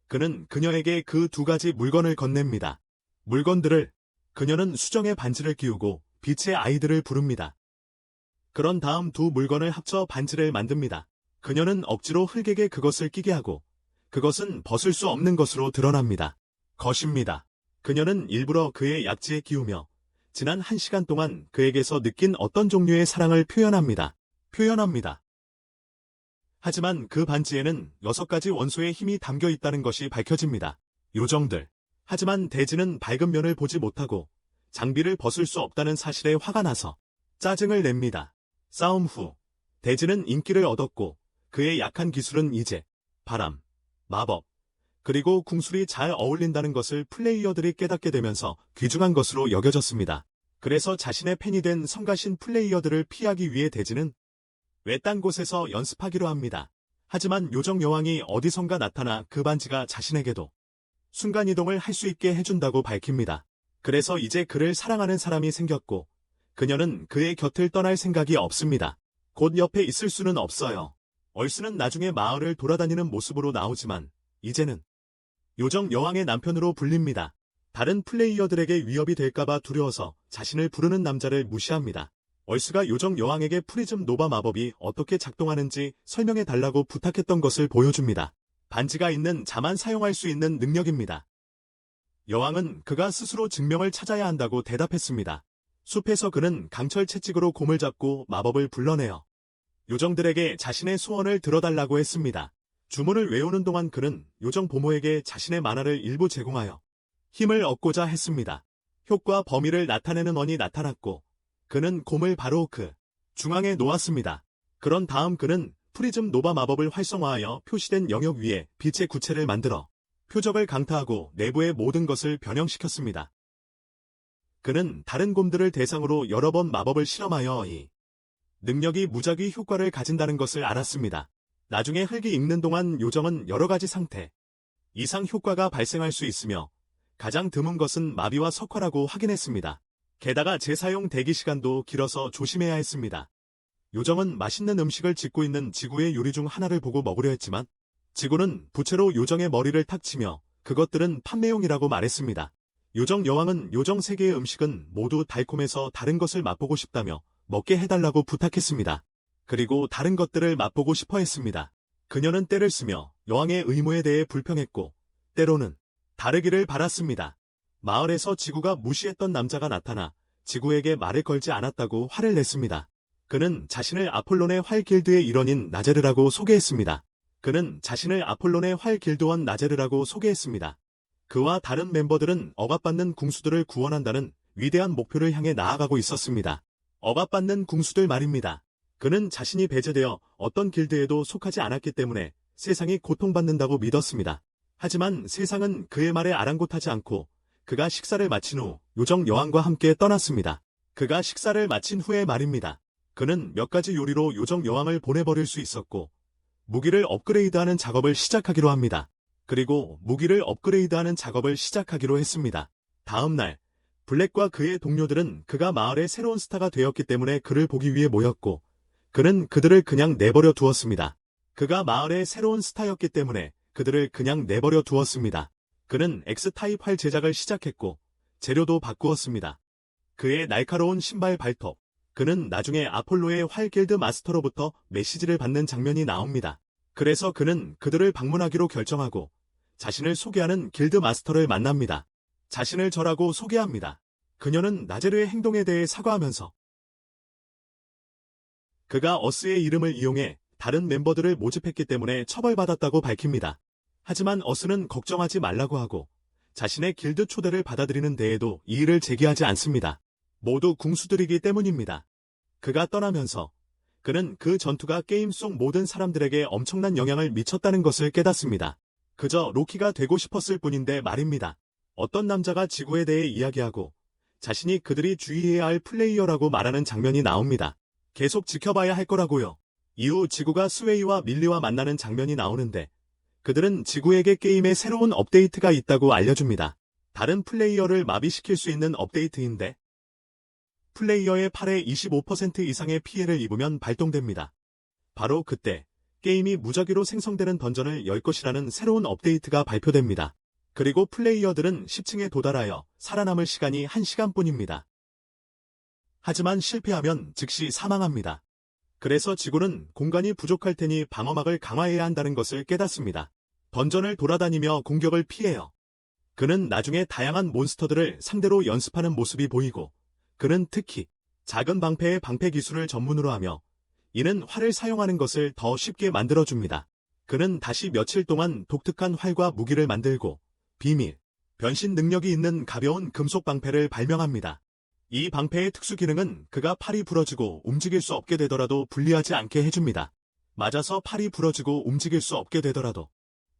그는 그녀에게 그 두 가지 물건을 건넵니다. 물건들을 그녀는 수정의 반지를 끼우고 빛의 아이들을 부릅니다. 그런 다음 두 물건을 합쳐 반지를 만듭니다. 그녀는 억지로 흑에게 그것을 끼게 하고 그것은 벗을 수 없는 것으로 드러납니다. 것입니다. 그녀는 일부러 그의 약지에 끼우며 지난 1시간 동안 그에게서 느낀 어떤 종류의 사랑을 표현합니다. 하지만 그 반지에는 6가지 원소의 힘이 담겨 있다는 것이 밝혀집니다. 요정들. 하지만 대지는 밝은 면을 보지 못하고 장비를 벗을 수 없다는 사실에 화가 나서 짜증을 냅니다. 싸움 후 대지는 인기를 얻었고 그의 약한 기술은 이제 바람, 마법, 그리고 궁술이 잘 어울린다는 것을 플레이어들이 깨닫게 되면서 귀중한 것으로 여겨졌습니다. 그래서 자신의 팬이 된 성가신 플레이어들을 피하기 위해 대지는 외딴 곳에서 연습하기로 합니다. 하지만 요정 여왕이 어디선가 나타나 그 반지가 자신에게도 순간이동을 할 수 있게 해준다고 밝힙니다. 그래서 이제 그를 사랑하는 사람이 생겼고 그녀는 그의 곁을 떠날 생각이 없습니다. 곧 옆에 있을 수는 없어요. 얼스는 나중에 마을을 돌아다니는 모습으로 나오지만 이제는 요정 여왕의 남편으로 불립니다. 다른 플레이어들에게 위협이 될까봐 두려워서 자신을 부르는 남자를 무시합니다. 얼스가 요정 여왕에게 프리즘 노바 마법이 어떻게 작동하는지 설명해달라고 부탁했던 것을 보여줍니다. 반지가 있는 자만 사용할 수 있는 능력입니다. 여왕은 그가 스스로 증명을 찾아야 한다고 대답했습니다. 숲에서 그는 강철 채찍으로 곰을 잡고 마법을 불러내어 요정들에게 자신의 소원을 들어달라고 했습니다. 주문을 외우는 동안 그는 요정 보모에게 자신의 만화를 일부 제공하여 힘을 얻고자 했습니다. 효과 범위를 나타내는 원이 나타났고 그는 곰을 바로 그 중앙에 놓았습니다. 그런 다음 그는 프리즘 노바 마법을 활성화하여 표시된 영역 위에 빛의 구체를 만들어 표적을 강타하고 내부의 모든 것을 변형시켰습니다. 그는 다른 곰들을 대상으로 여러 번 마법을 실험하여 이 능력이 무작위 효과를 가진다는 것을 알았습니다. 나중에 흙이 익는 동안 요정은 여러 가지 상태 이상 효과가 발생할 수 있으며 가장 드문 것은 마비와 석화라고 확인했습니다. 게다가 재사용 대기 시간도 길어서 조심해야 했습니다. 요정은 맛있는 음식을 짓고 있는 지구의 요리 중 하나를 보고 먹으려 했지만 지구는 부채로 요정의 머리를 탁 치며 그것들은 판매용이라고 말했습니다. 요정 여왕은 요정 세 개의 음식은 모두 달콤해서 다른 것을 맛보고 싶다며 먹게 해달라고 부탁했습니다. 그리고 다른 것들을 맛보고 싶어 했습니다. 그녀는 떼를 쓰며 여왕의 의무에 대해 불평했고 때로는 다르기를 바랐습니다. 마을에서 지구가 무시했던 남자가 나타나 지구에게 말을 걸지 않았다고 화를 냈습니다. 그는 자신을 아폴론의 활 길드의 일원인 나제르라고 소개했습니다. 그와 다른 멤버들은 억압받는 궁수들을 구원한다는 위대한 목표를 향해 나아가고 있었습니다. 억압받는 궁수들 말입니다. 그는 자신이 배제되어 어떤 길드에도 속하지 않았기 때문에 세상이 고통받는다고 믿었습니다. 하지만 세상은 그의 말에 아랑곳하지 않고 그가 식사를 마친 후 요정 여왕과 함께 떠났습니다. 그가 식사를 마친 후에 말입니다. 그는 몇 가지 요리로 요정 여왕을 보내버릴 수 있었고 무기를 업그레이드하는 작업을 시작하기로 합니다. 그리고 무기를 업그레이드하는 작업을 시작하기로 했습니다. 다음 날 블랙과 그의 동료들은 그가 마을의 새로운 스타가 되었기 때문에 그를 보기 위해 모였고 그는 그들을 그냥 내버려 두었습니다. 그가 마을의 새로운 스타였기 때문에 그들을 그냥 내버려 두었습니다. 그는 X타입 활 제작을 시작했고 재료도 바꾸었습니다. 그의 날카로운 신발 발톱. 그는 나중에 아폴로의 활 길드 마스터로부터 메시지를 받는 장면이 나옵니다. 그래서 그는 그들을 방문하기로 결정하고 자신을 소개하는 길드 마스터를 만납니다. 자신을 저라고 소개합니다. 그녀는 나제르의 행동에 대해 사과하면서 그가 어스의 이름을 이용해 다른 멤버들을 모집했기 때문에 처벌받았다고 밝힙니다. 하지만 어스는 걱정하지 말라고 하고 자신의 길드 초대를 받아들이는 데에도 이의를 제기하지 않습니다. 모두 궁수들이기 때문입니다. 그가 떠나면서 그는 그 전투가 게임 속 모든 사람들에게 엄청난 영향을 미쳤다는 것을 깨닫습니다. 그저 로키가 되고 싶었을 뿐인데 말입니다. 어떤 남자가 지구에 대해 이야기하고 자신이 그들이 주의해야 할 플레이어라고 말하는 장면이 나옵니다. 계속 지켜봐야 할 거라고요. 이후 지구가 스웨이와 밀리와 만나는 장면이 나오는데 그들은 지구에게 게임에 새로운 업데이트가 있다고 알려줍니다. 다른 플레이어를 마비시킬 수 있는 업데이트인데 플레이어의 팔에 25% 이상의 피해를 입으면 발동됩니다. 바로 그때 게임이 무작위로 생성되는 던전을 열 것이라는 새로운 업데이트가 발표됩니다. 그리고 플레이어들은 10층에 도달하여 살아남을 시간이 1시간뿐입니다. 하지만 실패하면 즉시 사망합니다. 그래서 지구는 공간이 부족할 테니 방어막을 강화해야 한다는 것을 깨닫습니다. 던전을 돌아다니며 공격을 피해요. 그는 나중에 다양한 몬스터들을 상대로 연습하는 모습이 보이고 그는 특히 작은 방패의 방패 기술을 전문으로 하며 이는 활을 사용하는 것을 더 쉽게 만들어줍니다. 그는 다시 며칠 동안 독특한 활과 무기를 만들고 비밀, 변신 능력이 있는 가벼운 금속 방패를 발명합니다. 이 방패의 특수 기능은 그가 팔이 부러지고 움직일 수 없게 되더라도 불리하지 않게 해줍니다. 맞아서 팔이 부러지고 움직일 수 없게 되더라도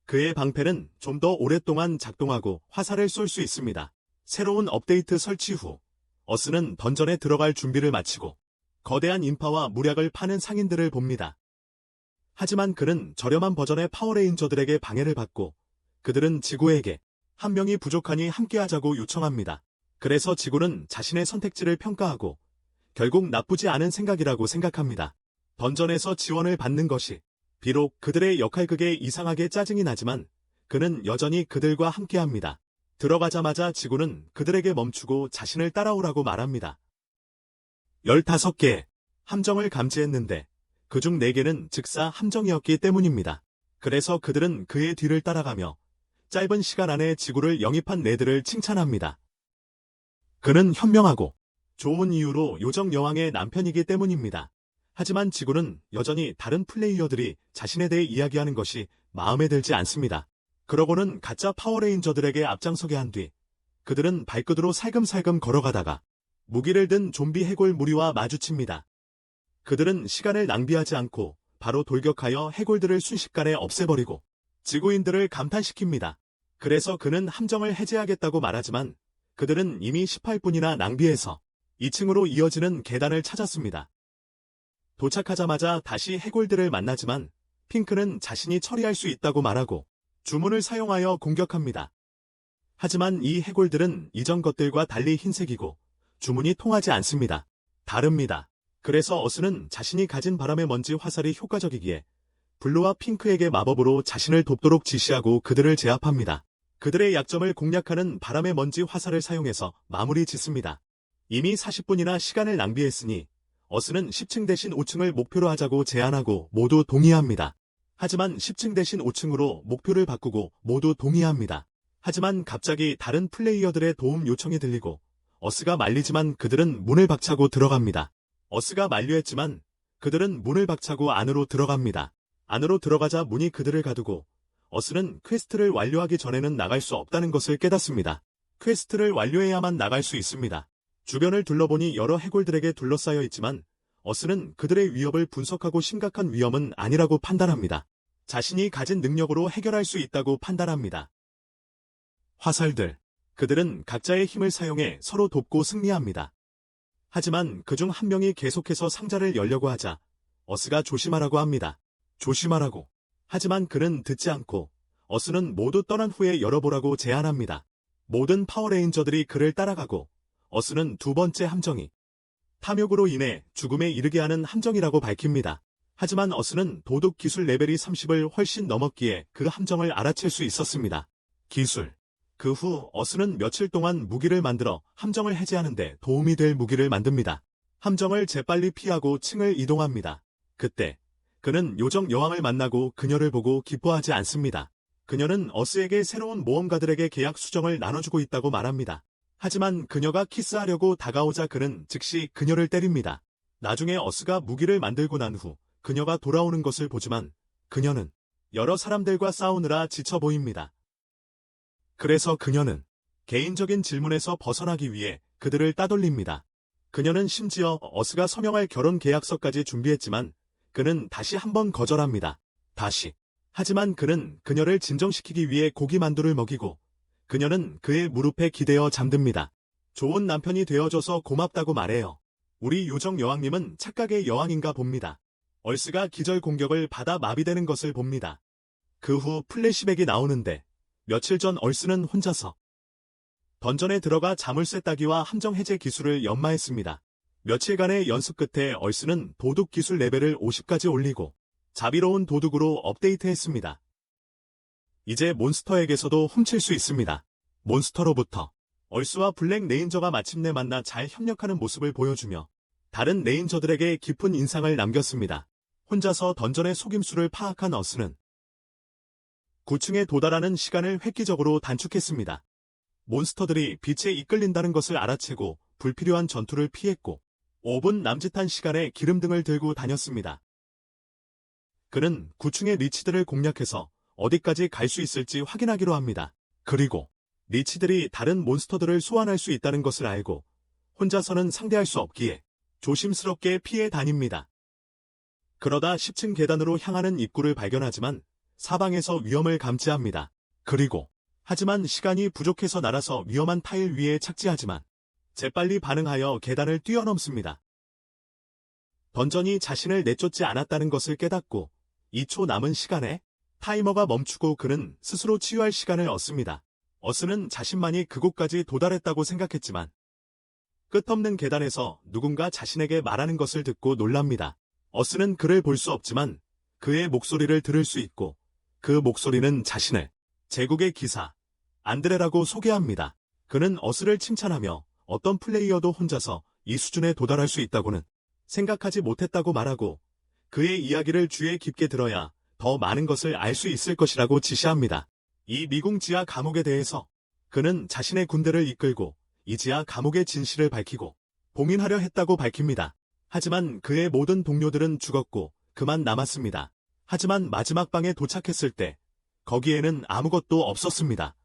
그의 방패는 좀 더 오랫동안 작동하고 화살을 쏠 수 있습니다. 새로운 업데이트 설치 후 어스는 던전에 들어갈 준비를 마치고 거대한 인파와 무략을 파는 상인들을 봅니다. 하지만 그는 저렴한 버전의 파워레인저들에게 방해를 받고 그들은 지구에게 한 명이 부족하니 함께하자고 요청합니다. 그래서 지구는 자신의 선택지를 평가하고 결국 나쁘지 않은 생각이라고 생각합니다. 던전에서 지원을 받는 것이 비록 그들의 역할극에 이상하게 짜증이 나지만 그는 여전히 그들과 함께합니다. 들어가자마자 지구는 그들에게 멈추고 자신을 따라오라고 말합니다. 15개 함정을 감지했는데 그중 4개는 즉사 함정이었기 때문입니다. 그래서 그들은 그의 뒤를 따라가며 짧은 시간 안에 지구를 영입한 네들을 칭찬합니다. 그는 현명하고 좋은 이유로 요정 여왕의 남편이기 때문입니다. 하지만 지구는 여전히 다른 플레이어들이 자신에 대해 이야기하는 것이 마음에 들지 않습니다. 그러고는 가짜 파워레인저들에게 앞장서게 한 뒤 그들은 발끝으로 살금살금 걸어가다가 무기를 든 좀비 해골 무리와 마주칩니다. 그들은 시간을 낭비하지 않고 바로 돌격하여 해골들을 순식간에 없애버리고 지구인들을 감탄시킵니다. 그래서 그는 함정을 해제하겠다고 말하지만 그들은 이미 18분이나 낭비해서 2층으로 이어지는 계단을 찾았습니다. 도착하자마자 다시 해골들을 만나지만 핑크는 자신이 처리할 수 있다고 말하고 주문을 사용하여 공격합니다. 하지만 이 해골들은 이전 것들과 달리 흰색이고 주문이 통하지 않습니다. 다릅니다. 그래서 어스는 자신이 가진 바람의 먼지 화살이 효과적이기에 블루와 핑크에게 마법으로 자신을 돕도록 지시하고 그들을 제압합니다. 그들의 약점을 공략하는 바람의 먼지 화살을 사용해서 마무리 짓습니다. 이미 40분이나 시간을 낭비했으니 어스는 10층 대신 5층을 목표로 하자고 제안하고 모두 동의합니다. 하지만 10층 대신 5층으로 목표를 바꾸고 모두 동의합니다. 하지만 갑자기 다른 플레이어들의 도움 요청이 들리고 어스가 말리지만 그들은 문을 박차고 들어갑니다. 어스가 만류했지만 그들은 문을 박차고 안으로 들어갑니다. 안으로 들어가자 문이 그들을 가두고 어스는 퀘스트를 완료하기 전에는 나갈 수 없다는 것을 깨닫습니다. 퀘스트를 완료해야만 나갈 수 있습니다. 주변을 둘러보니 여러 해골들에게 둘러싸여 있지만 어스는 그들의 위협을 분석하고 심각한 위험은 아니라고 판단합니다. 자신이 가진 능력으로 해결할 수 있다고 판단합니다. 화살들. 그들은 각자의 힘을 사용해 서로 돕고 승리합니다. 하지만 그중 한 명이 계속해서 상자를 열려고 하자 어스가 조심하라고 합니다. 조심하라고. 하지만 그는 듣지 않고 어스는 모두 떠난 후에 열어보라고 제안합니다. 모든 파워레인저들이 그를 따라가고 어스는 두 번째 함정이 탐욕으로 인해 죽음에 이르게 하는 함정이라고 밝힙니다. 하지만 어스는 도둑 기술 레벨이 30을 훨씬 넘었기에 그 함정을 알아챌 수 있었습니다. 기술. 그 후 어스는 며칠 동안 무기를 만들어 함정을 해제하는데 도움이 될 무기를 만듭니다. 함정을 재빨리 피하고 층을 이동합니다. 그때 그는 요정 여왕을 만나고 그녀를 보고 기뻐하지 않습니다. 그녀는 어스에게 새로운 모험가들에게 계약 수정을 나눠주고 있다고 말합니다. 하지만 그녀가 키스하려고 다가오자 그는 즉시 그녀를 때립니다. 나중에 어스가 무기를 만들고 난 후 그녀가 돌아오는 것을 보지만 그녀는 여러 사람들과 싸우느라 지쳐 보입니다. 그래서 그녀는 개인적인 질문에서 벗어나기 위해 그들을 따돌립니다. 그녀는 심지어 어스가 서명할 결혼 계약서까지 준비했지만 그는 다시 한번 거절합니다. 다시. 하지만 그는 그녀를 진정시키기 위해 고기만두를 먹이고 그녀는 그의 무릎에 기대어 잠듭니다. 좋은 남편이 되어줘서 고맙다고 말해요. 우리 요정 여왕님은 착각의 여왕인가 봅니다. 얼스가 기절 공격을 받아 마비되는 것을 봅니다. 그 후 플래시백이 나오는데 며칠 전 얼스는 혼자서 던전에 들어가 자물쇠 따기와 함정 해제 기술을 연마했습니다. 며칠간의 연습 끝에 얼스는 도둑 기술 레벨을 50까지 올리고 자비로운 도둑으로 업데이트했습니다. 이제 몬스터에게서도 훔칠 수 있습니다. 몬스터로부터 얼스와 블랙 레인저가 마침내 만나 잘 협력하는 모습을 보여주며 다른 레인저들에게 깊은 인상을 남겼습니다. 혼자서 던전의 속임수를 파악한 어스는 9층에 도달하는 시간을 획기적으로 단축했습니다. 몬스터들이 빛에 이끌린다는 것을 알아채고 불필요한 전투를 피했고 5분 남짓한 시간에 기름등을 들고 다녔습니다. 그는 9층의 리치들을 공략해서 어디까지 갈 수 있을지 확인하기로 합니다. 그리고 리치들이 다른 몬스터들을 소환할 수 있다는 것을 알고 혼자서는 상대할 수 없기에 조심스럽게 피해 다닙니다. 그러다 10층 계단으로 향하는 입구를 발견하지만 사방에서 위험을 감지합니다. 그리고 하지만 시간이 부족해서 날아서 위험한 타일 위에 착지하지만 재빨리 반응하여 계단을 뛰어넘습니다. 던전이 자신을 내쫓지 않았다는 것을 깨닫고 2초 남은 시간에 타이머가 멈추고 그는 스스로 치유할 시간을 얻습니다. 어스는 자신만이 그곳까지 도달했다고 생각했지만 끝없는 계단에서 누군가 자신에게 말하는 것을 듣고 놀랍니다. 어스는 그를 볼 수 없지만 그의 목소리를 들을 수 있고 그 목소리는 자신을 제국의 기사 안드레라고 소개합니다. 그는 어스를 칭찬하며 어떤 플레이어도 혼자서 이 수준에 도달할 수 있다고는 생각하지 못했다고 말하고 그의 이야기를 귀에 깊게 들어야 더 많은 것을 알 수 있을 것이라고 지시합니다. 이 미궁 지하 감옥에 대해서 그는 자신의 군대를 이끌고 이 지하 감옥의 진실을 밝히고 봉인하려 했다고 밝힙니다. 하지만 그의 모든 동료들은 죽었고 그만 남았습니다. 하지만 마지막 방에 도착했을 때 거기에는 아무것도 없었습니다.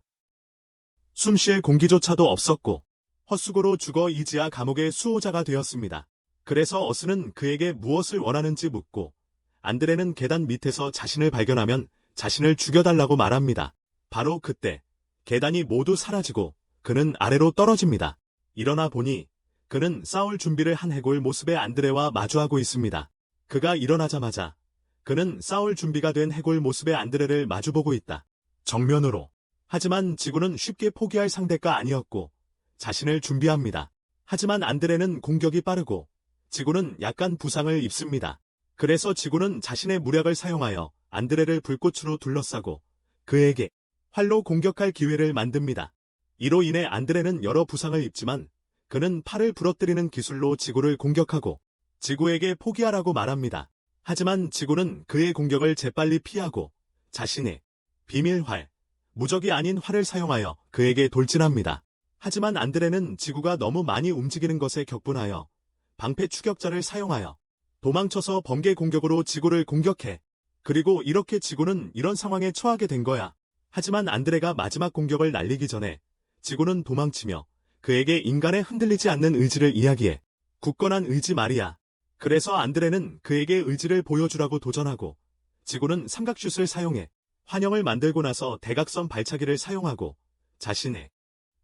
숨쉴 공기조차도 없었고 헛수고로 죽어 이 지하 감옥의 수호자가 되었습니다. 그래서 어스는 그에게 무엇을 원하는지 묻고 안드레는 계단 밑에서 자신을 발견하면 자신을 죽여달라고 말합니다. 바로 그때 계단이 모두 사라지고 그는 아래로 떨어집니다. 일어나 보니 그는 싸울 준비를 한 해골 모습의 안드레와 마주하고 있습니다. 그가 일어나자마자 그는 싸울 준비가 된 해골 모습의 안드레를 마주보고 있다. 정면으로. 하지만 지구는 쉽게 포기할 상대가 아니었고 자신을 준비합니다. 하지만 안드레는 공격이 빠르고 지구는 약간 부상을 입습니다. 그래서 지구는 자신의 무력을 사용하여 안드레를 불꽃으로 둘러싸고 그에게 활로 공격할 기회를 만듭니다. 이로 인해 안드레는 여러 부상을 입지만 그는 팔을 부러뜨리는 기술로 지구를 공격하고 지구에게 포기하라고 말합니다. 하지만 지구는 그의 공격을 재빨리 피하고 자신의 비밀활, 무적이 아닌 활을 사용하여 그에게 돌진합니다. 하지만 안드레는 지구가 너무 많이 움직이는 것에 격분하여 방패 추격자를 사용하여 도망쳐서 번개 공격으로 지구를 공격해. 그리고 이렇게 지구는 이런 상황에 처하게 된 거야. 하지만 안드레가 마지막 공격을 날리기 전에 지구는 도망치며 그에게 인간의 흔들리지 않는 의지를 이야기해. 굳건한 의지 말이야. 그래서 안드레는 그에게 의지를 보여주라고 도전하고 지구는 삼각슛을 사용해 환영을 만들고 나서 대각선 발차기를 사용하고 자신의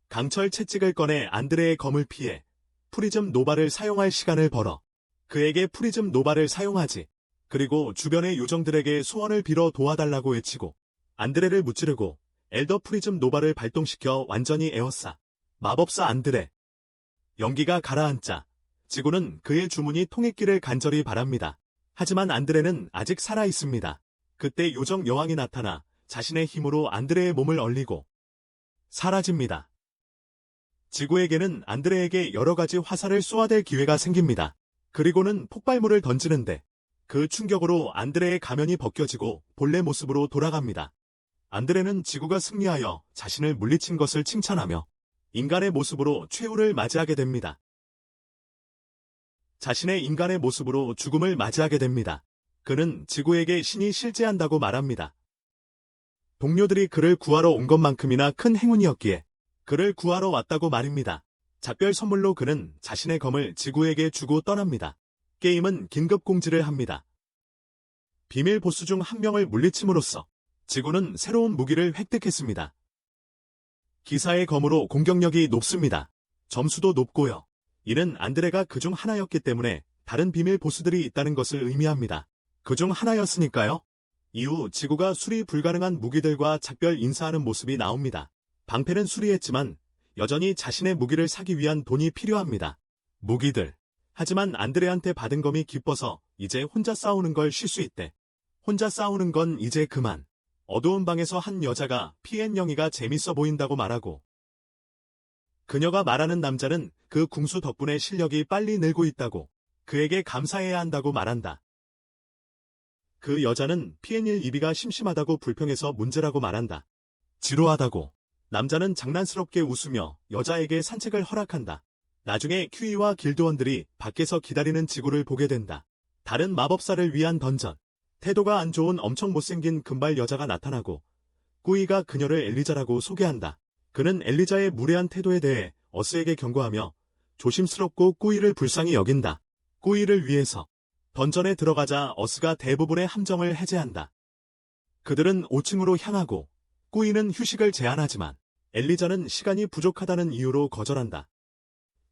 강철 채찍을 꺼내 안드레의 검을 피해 프리즘 노바를 사용할 시간을 벌어 그에게 프리즘 노바를 사용하지. 그리고 주변의 요정들에게 소원을 빌어 도와달라고 외치고 안드레를 무찌르고 엘더 프리즘 노바를 발동시켜 완전히 에워싸. 마법사 안드레. 연기가 가라앉자 지구는 그의 주문이 통했기를 간절히 바랍니다. 하지만 안드레는 아직 살아있습니다. 그때 요정 여왕이 나타나 자신의 힘으로 안드레의 몸을 얼리고 사라집니다. 지구에게는 안드레에게 여러 가지 화살을 쏘아댈 기회가 생깁니다. 그리고는 폭발물을 던지는데 그 충격으로 안드레의 가면이 벗겨지고 본래 모습으로 돌아갑니다. 안드레는 지구가 승리하여 자신을 물리친 것을 칭찬하며 인간의 모습으로 최후를 맞이하게 됩니다. 자신의 인간의 모습으로 죽음을 맞이하게 됩니다. 그는 지구에게 신이 실제한다고 말합니다. 동료들이 그를 구하러 온 것만큼이나 큰 행운이었기에 그를 구하러 왔다고 말입니다. 작별 선물로 그는 자신의 검을 지구에게 주고 떠납니다. 게임은 긴급 공지를 합니다. 비밀 보스 중 한 명을 물리침으로써 지구는 새로운 무기를 획득했습니다. 기사의 검으로 공격력이 높습니다. 점수도 높고요. 이는 안드레가 그중 하나였기 때문에 다른 비밀 보스들이 있다는 것을 의미합니다. 그중 하나였으니까요. 이후 지구가 수리 불가능한 무기들과 작별 인사하는 모습이 나옵니다. 방패는 수리했지만 여전히 자신의 무기를 사기 위한 돈이 필요합니다. 무기들. 하지만 안드레한테 받은 검이 기뻐서 이제 혼자 싸우는 걸 쉴 수 있대. 혼자 싸우는 건 이제 그만. 어두운 방에서 한 여자가 PN0이가 재밌어 보인다고 말하고 그녀가 말하는 남자는 그 궁수 덕분에 실력이 빨리 늘고 있다고 그에게 감사해야 한다고 말한다. 그 여자는 PN1 이비가 심심하다고 불평해서 문제라고 말한다. 지루하다고. 남자는 장난스럽게 웃으며 여자에게 산책을 허락한다. 나중에 큐이와 길드원들이 밖에서 기다리는 지구를 보게 된다. 다른 마법사를 위한 던전. 태도가 안 좋은 엄청 못생긴 금발 여자가 나타나고 꾸이가 그녀를 엘리자라고 소개한다. 그는 엘리자의 무례한 태도에 대해 어스에게 경고하며 조심스럽고 꾸이를 불쌍히 여긴다. 꾸이를 위해서 던전에 들어가자 어스가 대부분의 함정을 해제한다. 그들은 5층으로 향하고 꾸이는 휴식을 제안하지만 엘리자는 시간이 부족하다는 이유로 거절한다.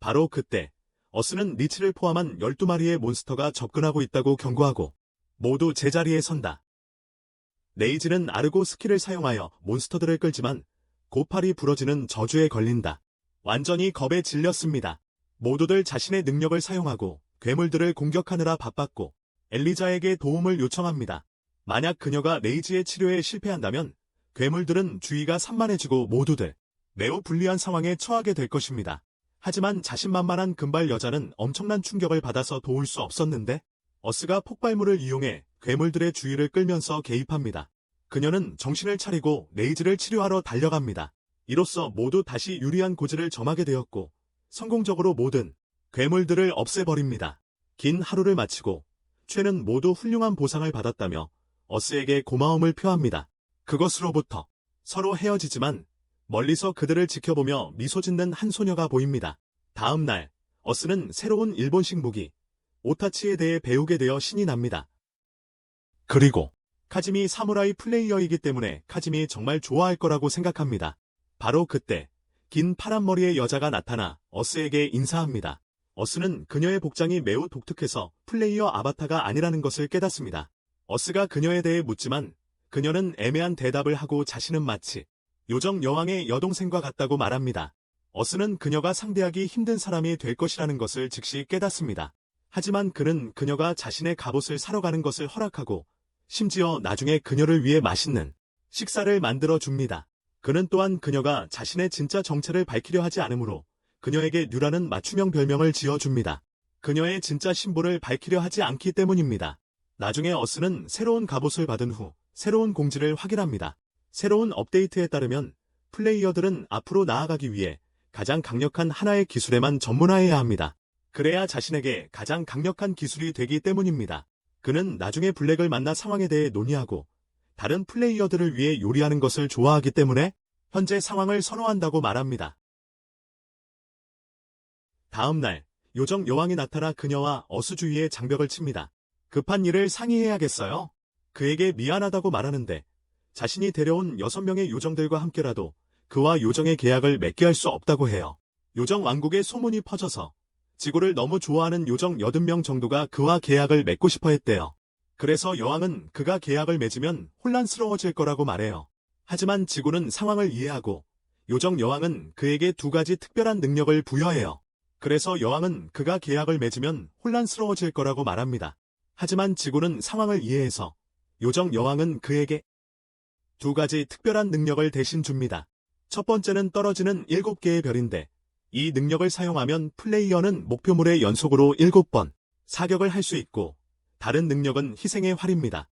바로 그때 어스는 리치를 포함한 12마리의 몬스터가 접근하고 있다고 경고하고 모두 제자리에 선다. 레이즈는 아르고 스킬을 사용하여 몬스터들을 끌지만 고팔이 부러지는 저주에 걸린다. 완전히 겁에 질렸습니다. 모두들 자신의 능력을 사용하고 괴물들을 공격하느라 바빴고 엘리자에게 도움을 요청합니다. 만약 그녀가 레이즈의 치료에 실패한다면 괴물들은 주의가 산만해지고 모두들 매우 불리한 상황에 처하게 될 것입니다. 하지만 자신만만한 금발 여자는 엄청난 충격을 받아서 도울 수 없었는데 어스가 폭발물을 이용해 괴물들의 주의를 끌면서 개입합니다. 그녀는 정신을 차리고 레이즈를 치료하러 달려갑니다. 이로써 모두 다시 유리한 고지를 점하게 되었고 성공적으로 모든 괴물들을 없애버립니다. 긴 하루를 마치고 최는 모두 훌륭한 보상을 받았다며 어스에게 고마움을 표합니다. 그것으로부터 서로 헤어지지만 멀리서 그들을 지켜보며 미소 짓는 한 소녀가 보입니다. 다음 날 어스는 새로운 일본식 무기 오타치에 대해 배우게 되어 신이 납니다. 그리고 카즈미 사무라이 플레이어이기 때문에 카즈미 정말 좋아할 거라고 생각합니다. 바로 그때 긴 파란 머리의 여자가 나타나 어스에게 인사합니다. 어스는 그녀의 복장이 매우 독특해서 플레이어 아바타가 아니라는 것을 깨닫습니다. 어스가 그녀에 대해 묻지만 그녀는 애매한 대답을 하고 자신은 마치 요정 여왕의 여동생과 같다고 말합니다. 어스는 그녀가 상대하기 힘든 사람이 될 것이라는 것을 즉시 깨닫습니다. 하지만 그는 그녀가 자신의 갑옷을 사러 가는 것을 허락하고 심지어 나중에 그녀를 위해 맛있는 식사를 만들어 줍니다. 그는 또한 그녀가 자신의 진짜 정체를 밝히려 하지 않으므로 그녀에게 뉴라는 맞춤형 별명을 지어줍니다. 그녀의 진짜 신분을 밝히려 하지 않기 때문입니다. 나중에 어스는 새로운 갑옷을 받은 후 새로운 공지를 확인합니다. 새로운 업데이트에 따르면 플레이어들은 앞으로 나아가기 위해 가장 강력한 하나의 기술에만 전문화해야 합니다. 그래야 자신에게 가장 강력한 기술이 되기 때문입니다. 그는 나중에 블랙을 만나 상황에 대해 논의하고 다른 플레이어들을 위해 요리하는 것을 좋아하기 때문에 현재 상황을 선호한다고 말합니다. 다음 날 요정 여왕이 나타나 그녀와 어스 주위에 장벽을 칩니다. 급한 일을 상의해야겠어요. 그에게 미안하다고 말하는데 자신이 데려온 6명의 요정들과 함께라도 그와 요정의 계약을 맺게 할 수 없다고 해요. 요정 왕국의 소문이 퍼져서 지구를 너무 좋아하는 요정 80명 정도가 그와 계약을 맺고 싶어 했대요. 그래서 여왕은 그가 계약을 맺으면 혼란스러워질 거라고 말해요. 하지만 지구는 상황을 이해하고 요정 여왕은 그에게 2가지 특별한 능력을 부여해요. 그래서 여왕은 그가 계약을 맺으면 혼란스러워질 거라고 말합니다. 하지만 지구는 상황을 이해해서 요정 여왕은 그에게 2가지 특별한 능력을 대신 줍니다. 첫 번째는 떨어지는 7개의 별인데 이 능력을 사용하면 플레이어는 목표물에 연속으로 7번 사격을 할 수 있고 다른 능력은 희생의 활입니다.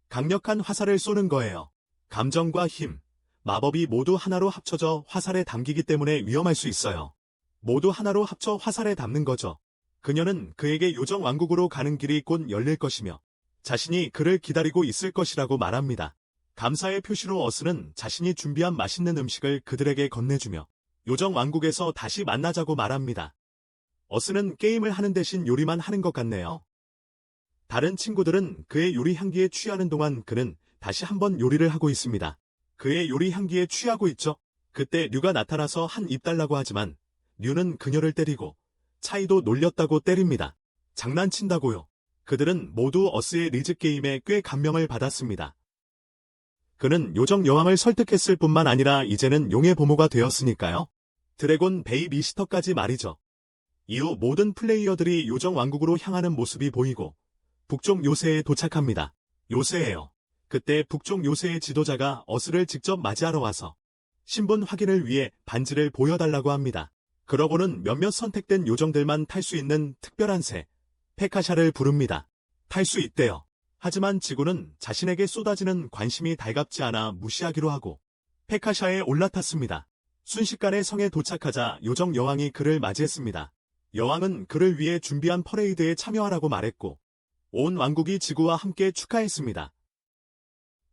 강력한 화살을 쏘는 거예요. 감정과 힘, 마법이 모두 하나로 합쳐져 화살에 담기기 때문에 위험할 수 있어요. 모두 하나로 합쳐 화살에 담는 거죠. 그녀는 그에게 요정 왕국으로 가는 길이 곧 열릴 것이며 자신이 그를 기다리고 있을 것이라고 말합니다. 감사의 표시로 어스는 자신이 준비한 맛있는 음식을 그들에게 건네주며 요정 왕국에서 다시 만나자고 말합니다. 어스는 게임을 하는 대신 요리만 하는 것 같네요. 다른 친구들은 그의 요리 향기에 취하는 동안 그는 다시 한번 요리를 하고 있습니다. 그의 요리 향기에 취하고 있죠. 그때 류가 나타나서 한 입 달라고 하지만 류는 그녀를 때리고 차이도 놀렸다고 때립니다. 장난친다고요. 그들은 모두 어스의 리즈 게임에 꽤 감명을 받았습니다. 그는 요정 여왕을 설득했을 뿐만 아니라 이제는 용의 보모가 되었으니까요. 드래곤 베이 미스터까지 말이죠. 이후 모든 플레이어들이 요정 왕국으로 향하는 모습이 보이고 북쪽 요새에 도착합니다. 요새예요. 그때 북쪽 요새의 지도자가 어스를 직접 맞이하러 와서 신분 확인을 위해 반지를 보여달라고 합니다. 그러고는 몇몇 선택된 요정들만 탈 수 있는 특별한 새, 페카샤를 부릅니다. 탈 수 있대요. 하지만 지구는 자신에게 쏟아지는 관심이 달갑지 않아 무시하기로 하고 페카샤에 올라탔습니다. 순식간에 성에 도착하자 요정 여왕이 그를 맞이했습니다. 여왕은 그를 위해 준비한 퍼레이드에 참여하라고 말했고 온 왕국이 지구와 함께 축하했습니다.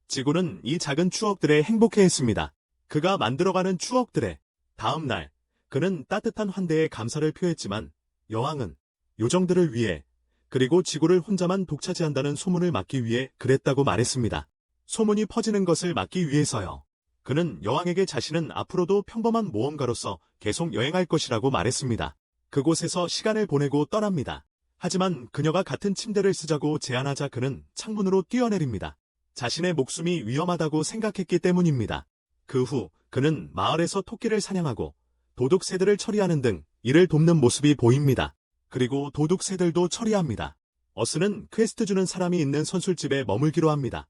지구는 이 작은 추억들에 행복해했습니다. 그가 만들어가는 추억들에 다음 날 그는 따뜻한 환대에 감사를 표했지만 여왕은 요정들을 위해 그리고 지구를 혼자만 독차지한다는 소문을 막기 위해 그랬다고 말했습니다. 소문이 퍼지는 것을 막기 위해서요. 그는 여왕에게 자신은 앞으로도 평범한 모험가로서 계속 여행할 것이라고 말했습니다. 그곳에서 시간을 보내고 떠납니다. 하지만 그녀가 같은 침대를 쓰자고 제안하자 그는 창문으로 뛰어내립니다. 자신의 목숨이 위험하다고 생각했기 때문입니다. 그 후 그는 마을에서 토끼를 사냥하고 도둑새들을 처리하는 등 이를 돕는 모습이 보입니다. 그리고 도둑새들도 처리합니다. 어스는 퀘스트 주는 사람이 있는 선술집에 머물기로 합니다.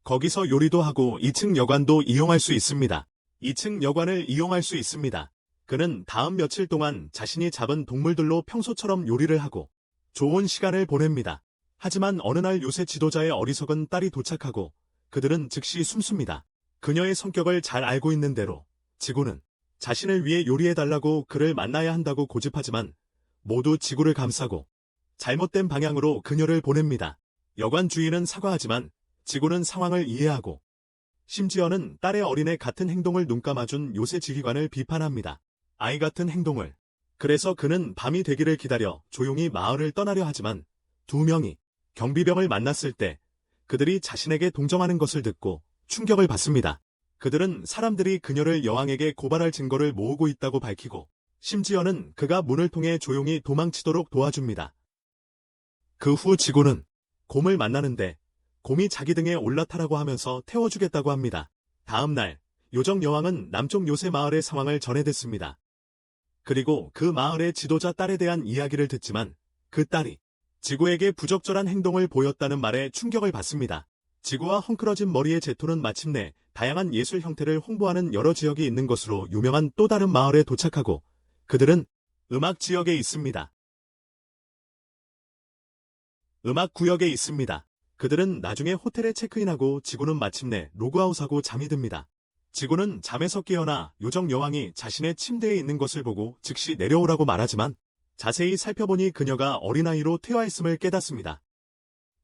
거기서 요리도 하고 2층 여관도 이용할 수 있습니다. 2층 여관을 이용할 수 있습니다. 그는 다음 며칠 동안 자신이 잡은 동물들로 평소처럼 요리를 하고 좋은 시간을 보냅니다. 하지만 어느 날 요새 지도자의 어리석은 딸이 도착하고 그들은 즉시 숨습니다. 그녀의 성격을 잘 알고 있는 대로 지구는 자신을 위해 요리해달라고 그를 만나야 한다고 고집하지만 모두 지구를 감싸고 잘못된 방향으로 그녀를 보냅니다. 여관 주인은 사과하지만 지구는 상황을 이해하고 심지어는 딸의 어린애 같은 행동을 눈감아준 요새 지휘관을 비판합니다. 아이 같은 행동을. 그래서 그는 밤이 되기를 기다려 조용히 마을을 떠나려 하지만 두 명이 경비병을 만났을 때 그들이 자신에게 동정하는 것을 듣고 충격을 받습니다. 그들은 사람들이 그녀를 여왕에게 고발할 증거를 모으고 있다고 밝히고 심지어는 그가 문을 통해 조용히 도망치도록 도와줍니다. 그 후 지구는 곰을 만나는데 곰이 자기 등에 올라타라고 하면서 태워주겠다고 합니다. 다음 날 요정 여왕은 남쪽 요새 마을의 상황을 전해댔습니다. 그리고 그 마을의 지도자 딸에 대한 이야기를 듣지만 그 딸이 지구에게 부적절한 행동을 보였다는 말에 충격을 받습니다. 지구와 헝클어진 머리의 제토는 마침내 다양한 예술 형태를 홍보하는 여러 지역이 있는 것으로 유명한 또 다른 마을에 도착하고 그들은 음악 지역에 있습니다. 음악 구역에 있습니다. 그들은 나중에 호텔에 체크인하고 지구는 마침내 로그아웃하고 잠이 듭니다. 지구는 잠에서 깨어나 요정 여왕이 자신의 침대에 있는 것을 보고 즉시 내려오라고 말하지만 자세히 살펴보니 그녀가 어린아이로 퇴화했음을 깨닫습니다.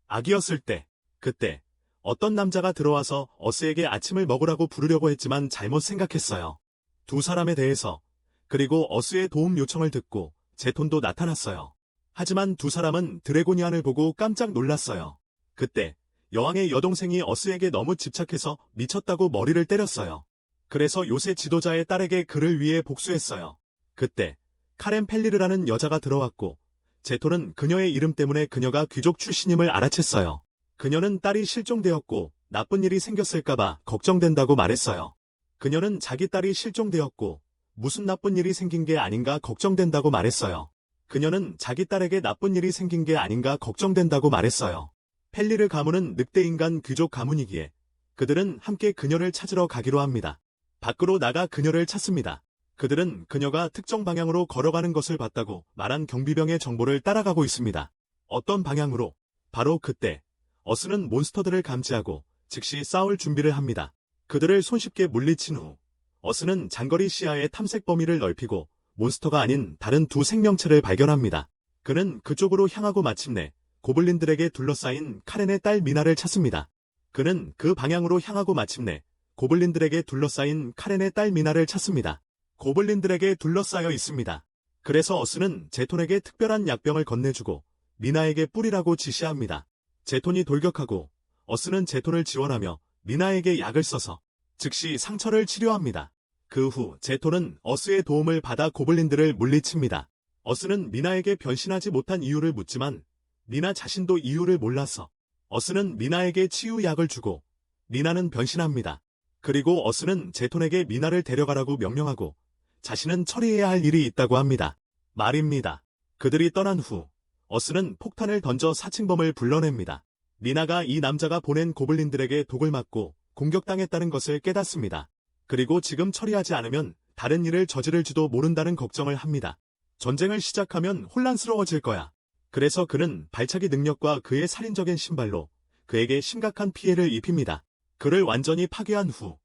아기였을 때, 그때 어떤 남자가 들어와서 어스에게 아침을 먹으라고 부르려고 했지만 잘못 생각했어요. 두 사람에 대해서 그리고 어스의 도움 요청을 듣고 제톤도 나타났어요. 하지만 두 사람은 드래고니안을 보고 깜짝 놀랐어요. 그때 여왕의 여동생이 어스에게 너무 집착해서 미쳤다고 머리를 때렸어요. 그래서 요새 지도자의 딸에게 그를 위해 복수했어요. 그때 카렌 펠리르라는 여자가 들어왔고 제톤은 그녀의 이름 때문에 그녀가 귀족 출신임을 알아챘어요. 그녀는 딸이 실종되었고 나쁜 일이 생겼을까봐 걱정된다고 말했어요. 그녀는 자기 딸이 실종되었고 무슨 나쁜 일이 생긴 게 아닌가 걱정된다고 말했어요. 그녀는 자기 딸에게 나쁜 일이 생긴 게 아닌가 걱정된다고 말했어요. 펠리르 가문은 늑대인간 귀족 가문이기에 그들은 함께 그녀를 찾으러 가기로 합니다. 밖으로 나가 그녀를 찾습니다. 그들은 그녀가 특정 방향으로 걸어가는 것을 봤다고 말한 경비병의 정보를 따라가고 있습니다. 어떤 방향으로? 바로 그때 어스는 몬스터들을 감지하고 즉시 싸울 준비를 합니다. 그들을 손쉽게 물리친 후 어스는 장거리 시야의 탐색 범위를 넓히고 몬스터가 아닌 다른 두 생명체를 발견합니다. 그는 그쪽으로 향하고 마침내 고블린들에게 둘러싸인 카렌의 딸 미나를 찾습니다. 그는 그 방향으로 향하고 마침내 고블린들에게 둘러싸인 카렌의 딸 미나를 찾습니다. 고블린들에게 둘러싸여 있습니다. 그래서 어스는 제톤에게 특별한 약병을 건네주고 미나에게 뿌리라고 지시합니다. 제톤이 돌격하고 어스는 제톤을 지원하며 미나에게 약을 써서 즉시 상처를 치료합니다. 그 후 제톤은 어스의 도움을 받아 고블린들을 물리칩니다. 어스는 미나에게 변신하지 못한 이유를 묻지만 미나 자신도 이유를 몰라서 어스는 미나에게 치유약을 주고 미나는 변신합니다. 그리고 어스는 제톤에게 미나를 데려가라고 명령하고 자신은 처리해야 할 일이 있다고 합니다. 말입니다. 그들이 떠난 후 어스는 폭탄을 던져 사칭범을 불러냅니다. 미나가 이 남자가 보낸 고블린들에게 독을 맞고 공격당했다는 것을 깨닫습니다. 그리고 지금 처리하지 않으면 다른 일을 저지를지도 모른다는 걱정을 합니다. 전쟁을 시작하면 혼란스러워질 거야. 그래서 그는 발차기 능력과 그의 살인적인 신발로 그에게 심각한 피해를 입힙니다. 그를 완전히 파괴한 후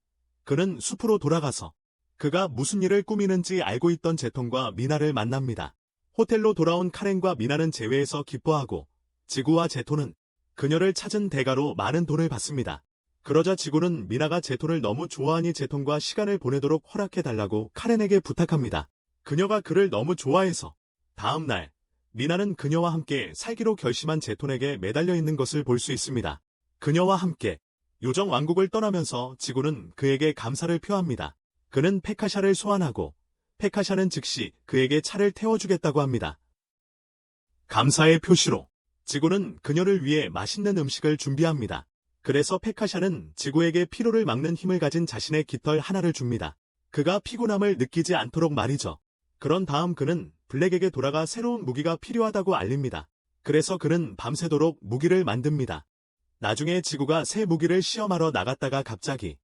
그는 숲으로 돌아가서 그가 무슨 일을 꾸미는지 알고 있던 제톤과 미나를 만납니다. 호텔로 돌아온 카렌과 미나는 재회에서 기뻐하고 지구와 제톤은 그녀를 찾은 대가로 많은 돈을 받습니다. 그러자 지구는 미나가 제톤을 너무 좋아하니 제톤과 시간을 보내도록 허락해달라고 카렌에게 부탁합니다. 그녀가 그를 너무 좋아해서 다음 날 미나는 그녀와 함께 살기로 결심한 제톤에게 매달려 있는 것을 볼 수 있습니다. 그녀와 함께 요정 왕국을 떠나면서 지구는 그에게 감사를 표합니다. 그는 페카샤를 소환하고 페카샤는 즉시 그에게 차를 태워주겠다고 합니다. 감사의 표시로 지구는 그녀를 위해 맛있는 음식을 준비합니다. 그래서 페카샤는 지구에게 피로를 막는 힘을 가진 자신의 깃털 하나를 줍니다. 그가 피곤함을 느끼지 않도록 말이죠. 그런 다음 그는 블랙에게 돌아가 새로운 무기가 필요하다고 알립니다. 그래서 그는 밤새도록 무기를 만듭니다. 나중에 지구가 새 무기를 시험하러 나갔다가 갑자기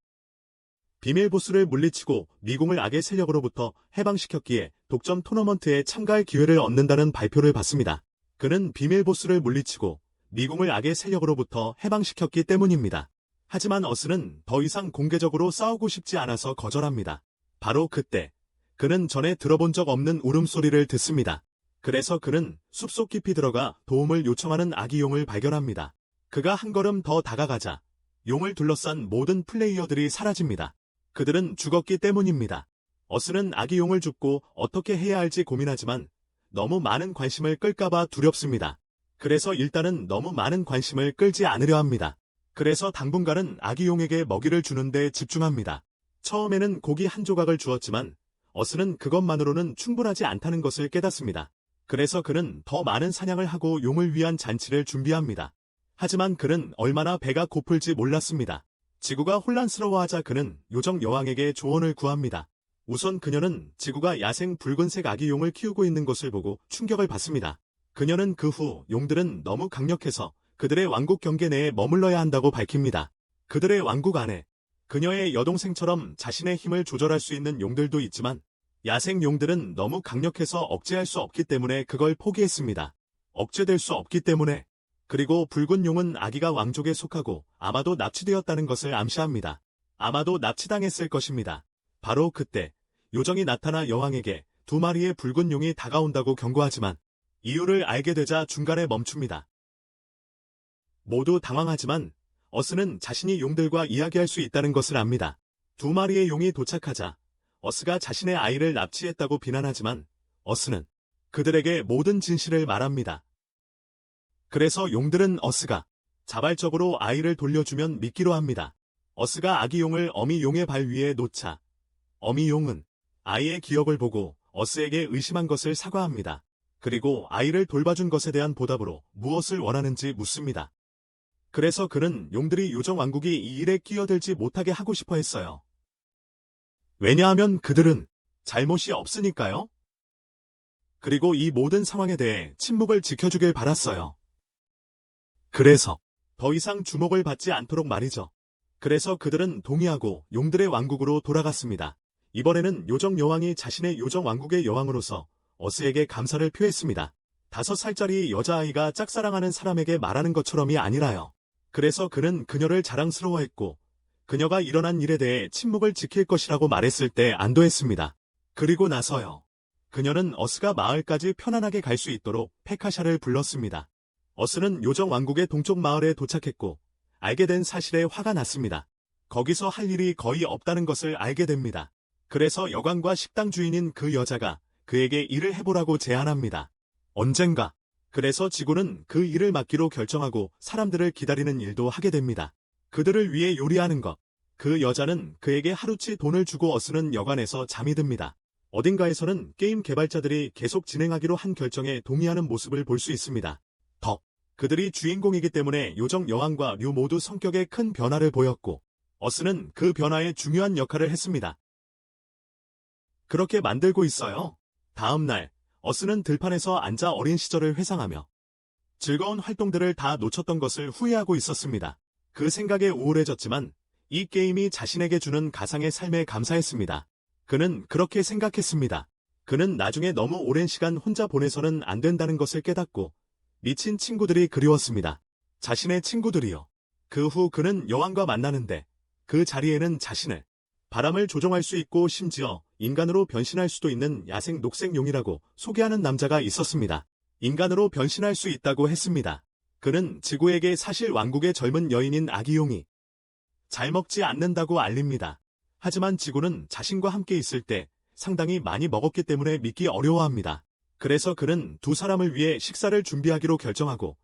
비밀 보스를 물리치고 미궁을 악의 세력으로부터 해방시켰기에 독점 토너먼트에 참가할 기회를 얻는다는 발표를 받습니다. 그는 비밀 보스를 물리치고 미궁을 악의 세력으로부터 해방시켰기 때문입니다. 하지만 어스는 더 이상 공개적으로 싸우고 싶지 않아서 거절합니다. 바로 그때 그는 전에 들어본 적 없는 울음소리를 듣습니다. 그래서 그는 숲속 깊이 들어가 도움을 요청하는 아기 용을 발견합니다. 그가 한 걸음 더 다가가자 용을 둘러싼 모든 플레이어들이 사라집니다. 그들은 죽었기 때문입니다. 어스는 아기 용을 줍고 어떻게 해야 할지 고민하지만 너무 많은 관심을 끌까봐 두렵습니다. 그래서 일단은 너무 많은 관심을 끌지 않으려 합니다. 그래서 당분간은 아기 용에게 먹이를 주는 데 집중합니다. 처음에는 고기 한 조각을 주었지만 어스는 그것만으로는 충분하지 않다는 것을 깨닫습니다. 그래서 그는 더 많은 사냥을 하고 용을 위한 잔치를 준비합니다. 하지만 그는 얼마나 배가 고플지 몰랐습니다. 지구가 혼란스러워하자 그는 요정 여왕에게 조언을 구합니다. 우선 그녀는 지구가 야생 붉은색 아기 용을 키우고 있는 것을 보고 충격을 받습니다. 그녀는 그 후 용들은 너무 강력해서 그들의 왕국 경계 내에 머물러야 한다고 밝힙니다. 그들의 왕국 안에 그녀의 여동생처럼 자신의 힘을 조절할 수 있는 용들도 있지만 야생 용들은 너무 강력해서 억제할 수 없기 때문에 그걸 포기했습니다. 억제될 수 없기 때문에. 그리고 붉은 용은 아기가 왕족에 속하고 아마도 납치되었다는 것을 암시합니다. 아마도 납치당했을 것입니다. 바로 그때 요정이 나타나 여왕에게 2마리의 붉은 용이 다가온다고 경고하지만 이유를 알게 되자 중간에 멈춥니다. 모두 당황하지만 어스는 자신이 용들과 이야기할 수 있다는 것을 압니다. 2마리의 용이 도착하자 어스가 자신의 아이를 납치했다고 비난하지만 어스는 그들에게 모든 진실을 말합니다. 그래서 용들은 어스가 자발적으로 아이를 돌려주면 믿기로 합니다. 어스가 아기 용을 어미 용의 발 위에 놓자 어미 용은 아이의 기억을 보고 어스에게 의심한 것을 사과합니다. 그리고 아이를 돌봐준 것에 대한 보답으로 무엇을 원하는지 묻습니다. 그래서 그는 용들이 요정 왕국이 이 일에 끼어들지 못하게 하고 싶어 했어요. 왜냐하면 그들은 잘못이 없으니까요. 그리고 이 모든 상황에 대해 침묵을 지켜주길 바랐어요. 그래서 더 이상 주목을 받지 않도록 말이죠. 그래서 그들은 동의하고 용들의 왕국으로 돌아갔습니다. 이번에는 요정 여왕이 자신의 요정 왕국의 여왕으로서 어스에게 감사를 표했습니다. 5살짜리 여자아이가 짝사랑하는 사람에게 말하는 것처럼이 아니라요. 그래서 그는 그녀를 자랑스러워했고 그녀가 일어난 일에 대해 침묵을 지킬 것이라고 말했을 때 안도했습니다. 그리고 나서요. 그녀는 어스가 마을까지 편안하게 갈 수 있도록 페카샤를 불렀습니다. 어스는 요정 왕국의 동쪽 마을에 도착했고 알게 된 사실에 화가 났습니다. 거기서 할 일이 거의 없다는 것을 알게 됩니다. 그래서 여관과 식당 주인인 그 여자가 그에게 일을 해보라고 제안합니다. 언젠가. 그래서 지구는 그 일을 맡기로 결정하고 사람들을 기다리는 일도 하게 됩니다. 그들을 위해 요리하는 것. 그 여자는 그에게 하루치 돈을 주고 어스는 여관에서 잠이 듭니다. 어딘가에서는 게임 개발자들이 계속 진행하기로 한 결정에 동의하는 모습을 볼 수 있습니다. 그들이 주인공이기 때문에 요정 여왕과 류 모두 성격에 큰 변화를 보였고 어스는 그 변화에 중요한 역할을 했습니다. 그렇게 만들고 있어요. 다음 날 어스는 들판에서 앉아 어린 시절을 회상하며 즐거운 활동들을 다 놓쳤던 것을 후회하고 있었습니다. 그 생각에 우울해졌지만 이 게임이 자신에게 주는 가상의 삶에 감사했습니다. 그는 그렇게 생각했습니다. 그는 나중에 너무 오랜 시간 혼자 보내서는 안 된다는 것을 깨닫고 미친 친구들이 그리웠습니다. 자신의 친구들이요. 그 후 그는 여왕과 만나는데 그 자리에는 자신을 바람을 조종할 수 있고 심지어 인간으로 변신할 수도 있는 야생 녹색용이라고 소개하는 남자가 있었습니다. 인간으로 변신할 수 있다고 했습니다. 그는 지구에게 사실 왕국의 젊은 여인인 아기용이 잘 먹지 않는다고 알립니다. 하지만 지구는 자신과 함께 있을 때 상당히 많이 먹었기 때문에 믿기 어려워합니다. 그래서 그는 두 사람을 위해 식사를 준비하기로 결정하고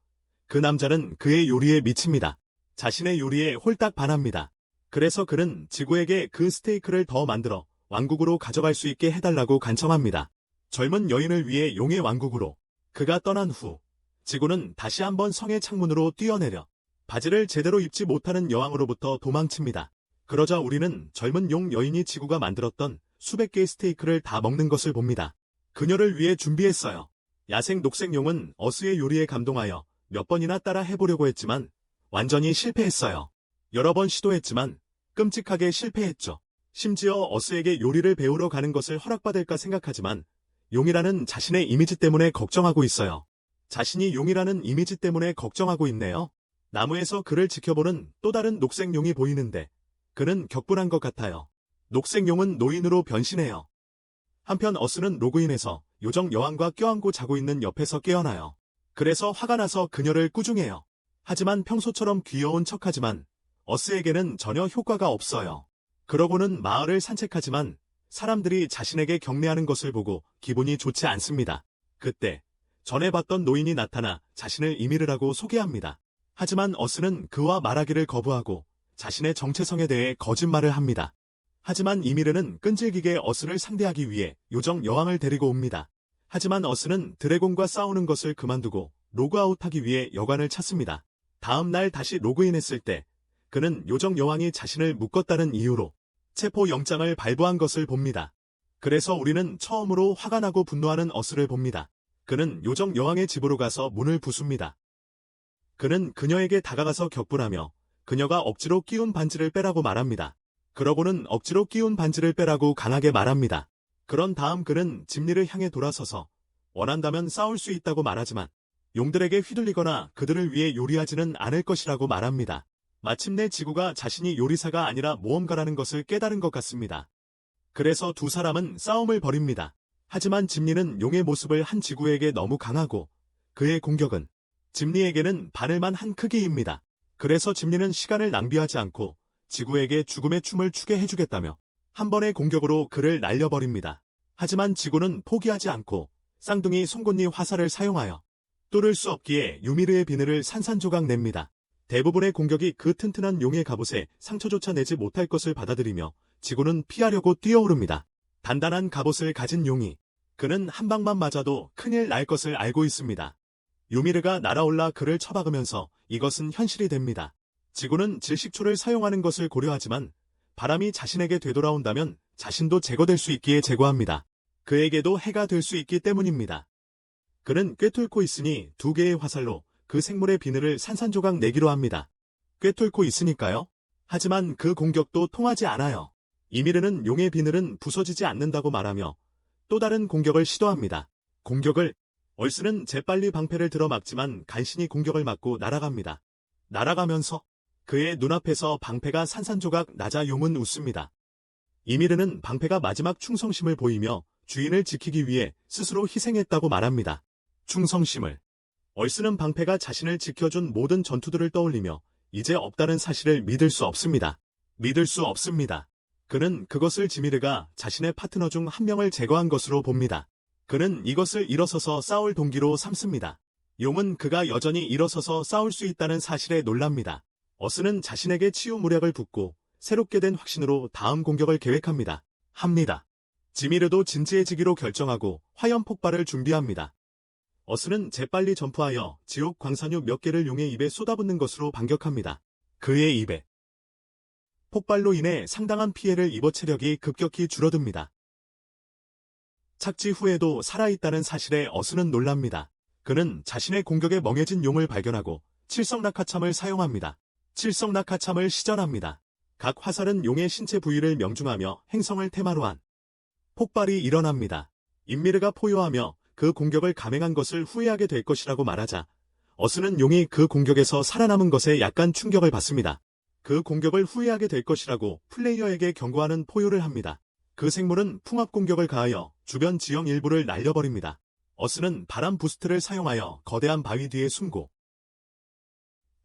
그 남자는 그의 요리에 미칩니다. 자신의 요리에 홀딱 반합니다. 그래서 그는 지구에게 그 스테이크를 더 만들어 왕국으로 가져갈 수 있게 해달라고 간청합니다. 젊은 여인을 위해 용의 왕국으로 그가 떠난 후 지구는 다시 한번 성의 창문으로 뛰어내려 바지를 제대로 입지 못하는 여왕으로부터 도망칩니다. 그러자 우리는 젊은 용 여인이 지구가 만들었던 수백 개의 스테이크를 다 먹는 것을 봅니다. 그녀를 위해 준비했어요. 야생 녹색용은 어스의 요리에 감동하여 몇 번이나 따라 해보려고 했지만 완전히 실패했어요. 여러 번 시도했지만 끔찍하게 실패했죠. 심지어 어스에게 요리를 배우러 가는 것을 허락받을까 생각하지만 용이라는 자신의 이미지 때문에 걱정하고 있어요. 자신이 용이라는 이미지 때문에 걱정하고 있네요. 나무에서 그를 지켜보는 또 다른 녹색용이 보이는데 그는 격분한 것 같아요. 녹색용은 노인으로 변신해요. 한편 어스는 로그인해서 요정 여왕과 껴안고 자고 있는 옆에서 깨어나요. 그래서 화가 나서 그녀를 꾸중해요. 하지만 평소처럼 귀여운 척하지만 어스에게는 전혀 효과가 없어요. 그러고는 마을을 산책하지만 사람들이 자신에게 경례하는 것을 보고 기분이 좋지 않습니다. 그때 전에 봤던 노인이 나타나 자신을 이미르라고 소개합니다. 하지만 어스는 그와 말하기를 거부하고 자신의 정체성에 대해 거짓말을 합니다. 하지만 이미르는 끈질기게 어스를 상대하기 위해 요정 여왕을 데리고 옵니다. 하지만 어스는 드래곤과 싸우는 것을 그만두고 로그아웃하기 위해 여관을 찾습니다. 다음 날 다시 로그인했을 때 그는 요정 여왕이 자신을 묶었다는 이유로 체포 영장을 발부한 것을 봅니다. 그래서 우리는 처음으로 화가 나고 분노하는 어스를 봅니다. 그는 요정 여왕의 집으로 가서 문을 부숩니다. 그는 그녀에게 다가가서 격분하며 그녀가 억지로 끼운 반지를 빼라고 말합니다. 그러고는 억지로 끼운 반지를 빼라고 강하게 말합니다. 그런 다음 그는 집리를 향해 돌아서서 원한다면 싸울 수 있다고 말하지만 용들에게 휘둘리거나 그들을 위해 요리하지는 않을 것이라고 말합니다. 마침내 지구가 자신이 요리사가 아니라 모험가라는 것을 깨달은 것 같습니다. 그래서 두 사람은 싸움을 벌입니다. 하지만 짐리는 용의 모습을 한 지구에게 너무 강하고 그의 공격은 짐리에게는 바늘만 한 크기입니다. 그래서 짐리는 시간을 낭비하지 않고 지구에게 죽음의 춤을 추게 해주겠다며 한 번의 공격으로 그를 날려버립니다. 하지만 지구는 포기하지 않고 쌍둥이 송곳니 화살을 사용하여 뚫을 수 없기에 유미르의 비늘을 산산조각 냅니다. 대부분의 공격이 그 튼튼한 용의 갑옷에 상처조차 내지 못할 것을 받아들이며 지구는 피하려고 뛰어오릅니다. 단단한 갑옷을 가진 용이 그는 한 방만 맞아도 큰일 날 것을 알고 있습니다. 유미르가 날아올라 그를 쳐박으면서 이것은 현실이 됩니다. 지구는 질식초를 사용하는 것을 고려하지만 바람이 자신에게 되돌아온다면 자신도 제거될 수 있기에 제거합니다. 그에게도 해가 될 수 있기 때문입니다. 그는 꿰뚫고 있으니 두 개의 화살로 그 생물의 비늘을 산산조각 내기로 합니다. 꿰뚫고 있으니까요. 하지만 그 공격도 통하지 않아요. 이미르는 용의 비늘은 부서지지 않는다고 말하며 또 다른 공격을 시도합니다. 공격을 얼스는 재빨리 방패를 들어 막지만 간신히 공격을 막고 날아갑니다. 날아가면서 그의 눈앞에서 방패가 산산조각 나자 용은 웃습니다. 이미르는 방패가 마지막 충성심을 보이며 주인을 지키기 위해 스스로 희생했다고 말합니다. 충성심을. 얼스는 방패가 자신을 지켜준 모든 전투들을 떠올리며 이제 없다는 사실을 믿을 수 없습니다. 믿을 수 없습니다. 그는 그것을 지미르가 자신의 파트너 중 한 명을 제거한 것으로 봅니다. 그는 이것을 일어서서 싸울 동기로 삼습니다. 용은 그가 여전히 일어서서 싸울 수 있다는 사실에 놀랍니다. 어스는 자신에게 치유 무력을 붓고 새롭게 된 확신으로 다음 공격을 계획합니다. 지미르도 진지해지기로 결정하고 화염 폭발을 준비합니다. 어스는 재빨리 점프하여 지옥 광산유 몇 개를 용의 입에 쏟아붓는 것으로 반격합니다. 그의 입에 폭발로 인해 상당한 피해를 입어 체력이 급격히 줄어듭니다. 착지 후에도 살아있다는 사실에 어스는 놀랍니다. 그는 자신의 공격에 멍해진 용을 발견하고 칠성낙하참을 사용합니다. 칠성낙하참을 시전합니다. 각 화살은 용의 신체 부위를 명중하며 행성을 테마로 한 폭발이 일어납니다. 인미르가 포효하며 그 공격을 감행한 것을 후회하게 될 것이라고 말하자 어스는 용이 그 공격에서 살아남은 것에 약간 충격을 받습니다. 그 공격을 후회하게 될 것이라고 플레이어에게 경고하는 포효를 합니다. 그 생물은 풍압 공격을 가하여 주변 지형 일부를 날려버립니다. 어스는 바람 부스트를 사용하여 거대한 바위 뒤에 숨고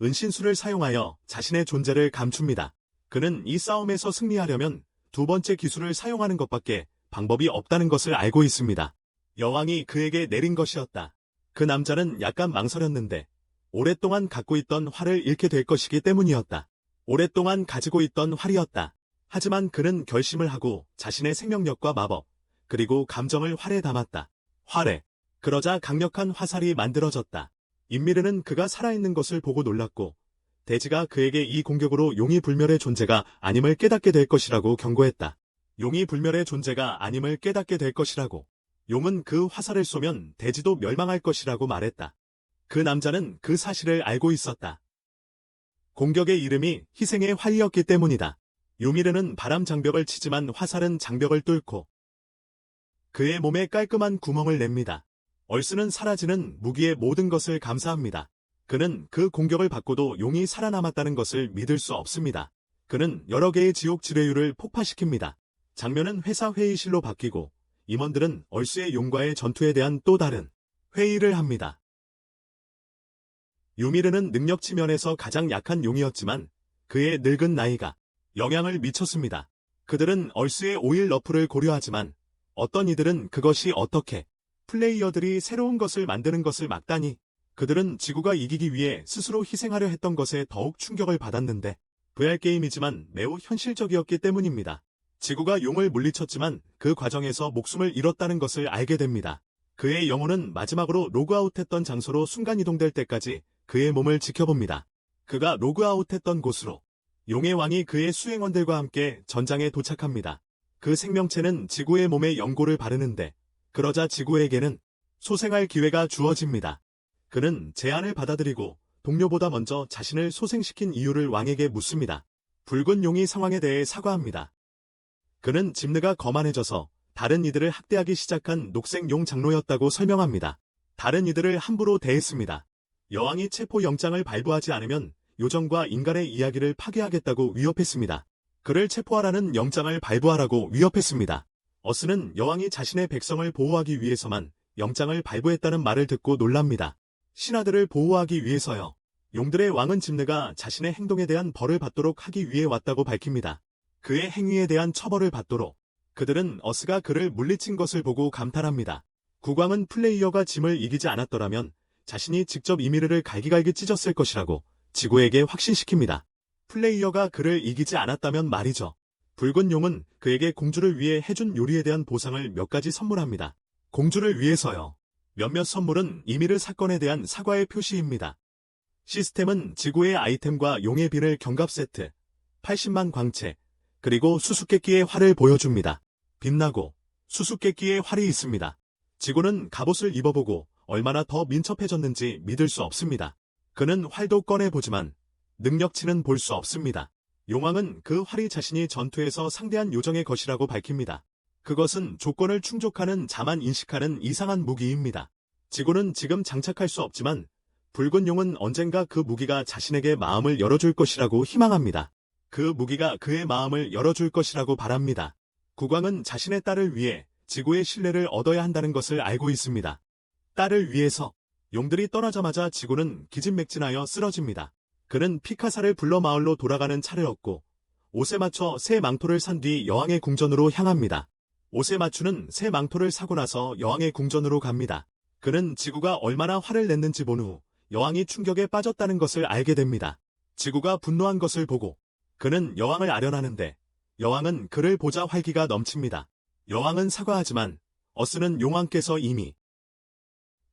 은신술을 사용하여 자신의 존재를 감춥니다. 그는 이 싸움에서 승리하려면 두 번째 기술을 사용하는 것밖에 방법이 없다는 것을 알고 있습니다. 여왕이 그에게 내린 것이었다. 그 남자는 약간 망설였는데 오랫동안 갖고 있던 활을 잃게 될 것이기 때문이었다. 오랫동안 가지고 있던 활이었다. 하지만 그는 결심을 하고 자신의 생명력과 마법, 그리고 감정을 활에 담았다. 활에. 그러자 강력한 화살이 만들어졌다. 인미르는 그가 살아있는 것을 보고 놀랐고 대지가 그에게 이 공격으로 용이 불멸의 존재가 아님을 깨닫게 될 것이라고 경고했다. 용이 불멸의 존재가 아님을 깨닫게 될 것이라고. 용은 그 화살을 쏘면 대지도 멸망할 것이라고 말했다. 그 남자는 그 사실을 알고 있었다. 공격의 이름이 희생의 활이었기 때문이다. 요미르는 바람 장벽을 치지만 화살은 장벽을 뚫고 그의 몸에 깔끔한 구멍을 냅니다. 얼스는 사라지는 무기의 모든 것을 감사합니다. 그는 그 공격을 받고도 용이 살아남았다는 것을 믿을 수 없습니다. 그는 여러 개의 지옥 지뢰유를 폭파시킵니다. 장면은 회사 회의실로 바뀌고 임원들은 얼스의 용과의 전투에 대한 또 다른 회의를 합니다. 요미르는 능력치 면에서 가장 약한 용이었지만 그의 늙은 나이가 영향을 미쳤습니다. 그들은 얼스의 오일 러프를 고려하지만 어떤 이들은 그것이 어떻게 플레이어들이 새로운 것을 만드는 것을 막다니 그들은 지구가 이기기 위해 스스로 희생하려 했던 것에 더욱 충격을 받았는데 VR 게임이지만 매우 현실적이었기 때문입니다. 지구가 용을 물리쳤지만 그 과정에서 목숨을 잃었다는 것을 알게 됩니다. 그의 영혼은 마지막으로 로그아웃했던 장소로 순간이동될 때까지 그의 몸을 지켜봅니다. 그가 로그아웃했던 곳으로 용의 왕이 그의 수행원들과 함께 전장에 도착합니다. 그 생명체는 지구의 몸에 연고를 바르는데 그러자 지구에게는 소생할 기회가 주어집니다. 그는 제안을 받아들이고 동료보다 먼저 자신을 소생시킨 이유를 왕에게 묻습니다. 붉은 용이 상황에 대해 사과합니다. 그는 짐느가 거만해져서 다른 이들을 학대하기 시작한 녹색 용 장로였다고 설명합니다. 다른 이들을 함부로 대했습니다. 여왕이 체포 영장을 발부하지 않으면 요정과 인간의 이야기를 파괴하겠다고 위협했습니다. 그를 체포하라는 영장을 발부하라고 위협했습니다. 어스는 여왕이 자신의 백성을 보호하기 위해서만 영장을 발부했다는 말을 듣고 놀랍니다. 신하들을 보호하기 위해서요. 용들의 왕은 짐느가 자신의 행동에 대한 벌을 받도록 하기 위해 왔다고 밝힙니다. 그의 행위에 대한 처벌을 받도록. 그들은 어스가 그를 물리친 것을 보고 감탄합니다. 국왕은 플레이어가 짐을 이기지 않았더라면 자신이 직접 이미르를 갈기갈기 찢었을 것이라고 지구에게 확신시킵니다. 플레이어가 그를 이기지 않았다면 말이죠. 붉은 용은 그에게 공주를 위해 해준 요리에 대한 보상을 몇 가지 선물합니다. 공주를 위해서요. 몇몇 선물은 이미르 사건에 대한 사과의 표시입니다. 시스템은 지구의 아이템과 용의 비늘 경갑 세트, 80만 광채, 그리고 수수께끼의 활을 보여줍니다. 빛나고 수수께끼의 활이 있습니다. 지구는 갑옷을 입어보고 얼마나 더 민첩해졌는지 믿을 수 없습니다. 그는 활도 꺼내보지만 능력치는 볼 수 없습니다. 용왕은 그 활이 자신이 전투에서 상대한 요정의 것이라고 밝힙니다. 그것은 조건을 충족하는 자만 인식하는 이상한 무기입니다. 지구는 지금 장착할 수 없지만 붉은 용은 언젠가 그 무기가 자신에게 마음을 열어줄 것이라고 희망합니다. 그 무기가 그의 마음을 열어줄 것이라고 바랍니다. 국왕은 자신의 딸을 위해 지구의 신뢰를 얻어야 한다는 것을 알고 있습니다. 딸을 위해서 용들이 떠나자마자 지구는 기진맥진하여 쓰러집니다. 그는 피카사를 불러 마을로 돌아가는 차를 얻고 옷에 맞춰 새 망토를 산 뒤 여왕의 궁전으로 향합니다. 옷에 맞추는 새 망토를 사고 나서 여왕의 궁전으로 갑니다. 그는 지구가 얼마나 화를 냈는지 본 후 여왕이 충격에 빠졌다는 것을 알게 됩니다. 지구가 분노한 것을 보고 그는 여왕을 아련하는데 여왕은 그를 보자 활기가 넘칩니다. 여왕은 사과하지만 어스는 용왕께서 이미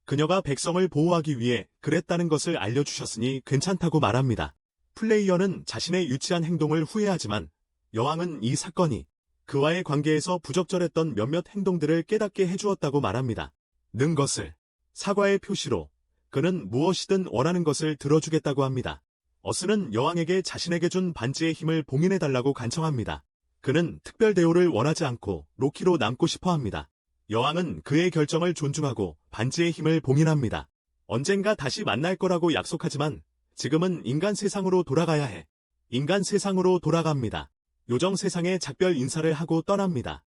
그녀가 백성을 보호하기 위해 그랬다는 것을 알려주셨으니 괜찮다고 말합니다. 플레이어는 자신의 유치한 행동을 후회하지만 여왕은 이 사건이 그와의 관계에서 부적절했던 몇몇 행동들을 깨닫게 해주었다고 말합니다. 는 것을 사과의 표시로 그는 무엇이든 원하는 것을 들어주겠다고 합니다. 어스는 여왕에게 자신에게 준 반지의 힘을 봉인해달라고 간청합니다. 그는 특별 대우를 원하지 않고 로키로 남고 싶어 합니다. 여왕은 그의 결정을 존중하고 반지의 힘을 봉인합니다. 언젠가 다시 만날 거라고 약속하지만 지금은 인간 세상으로 돌아가야 해. 인간 세상으로 돌아갑니다. 요정 세상에 작별 인사를 하고 떠납니다.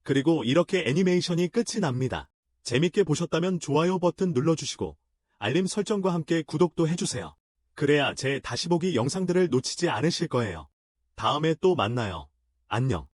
그리고 이렇게 애니메이션이 끝이 납니다. 재밌게 보셨다면 좋아요 버튼 눌러주시고 알림 설정과 함께 구독도 해주세요. 그래야 제 다시 보기 영상들을 놓치지 않으실 거예요. 다음에 또 만나요. 안녕.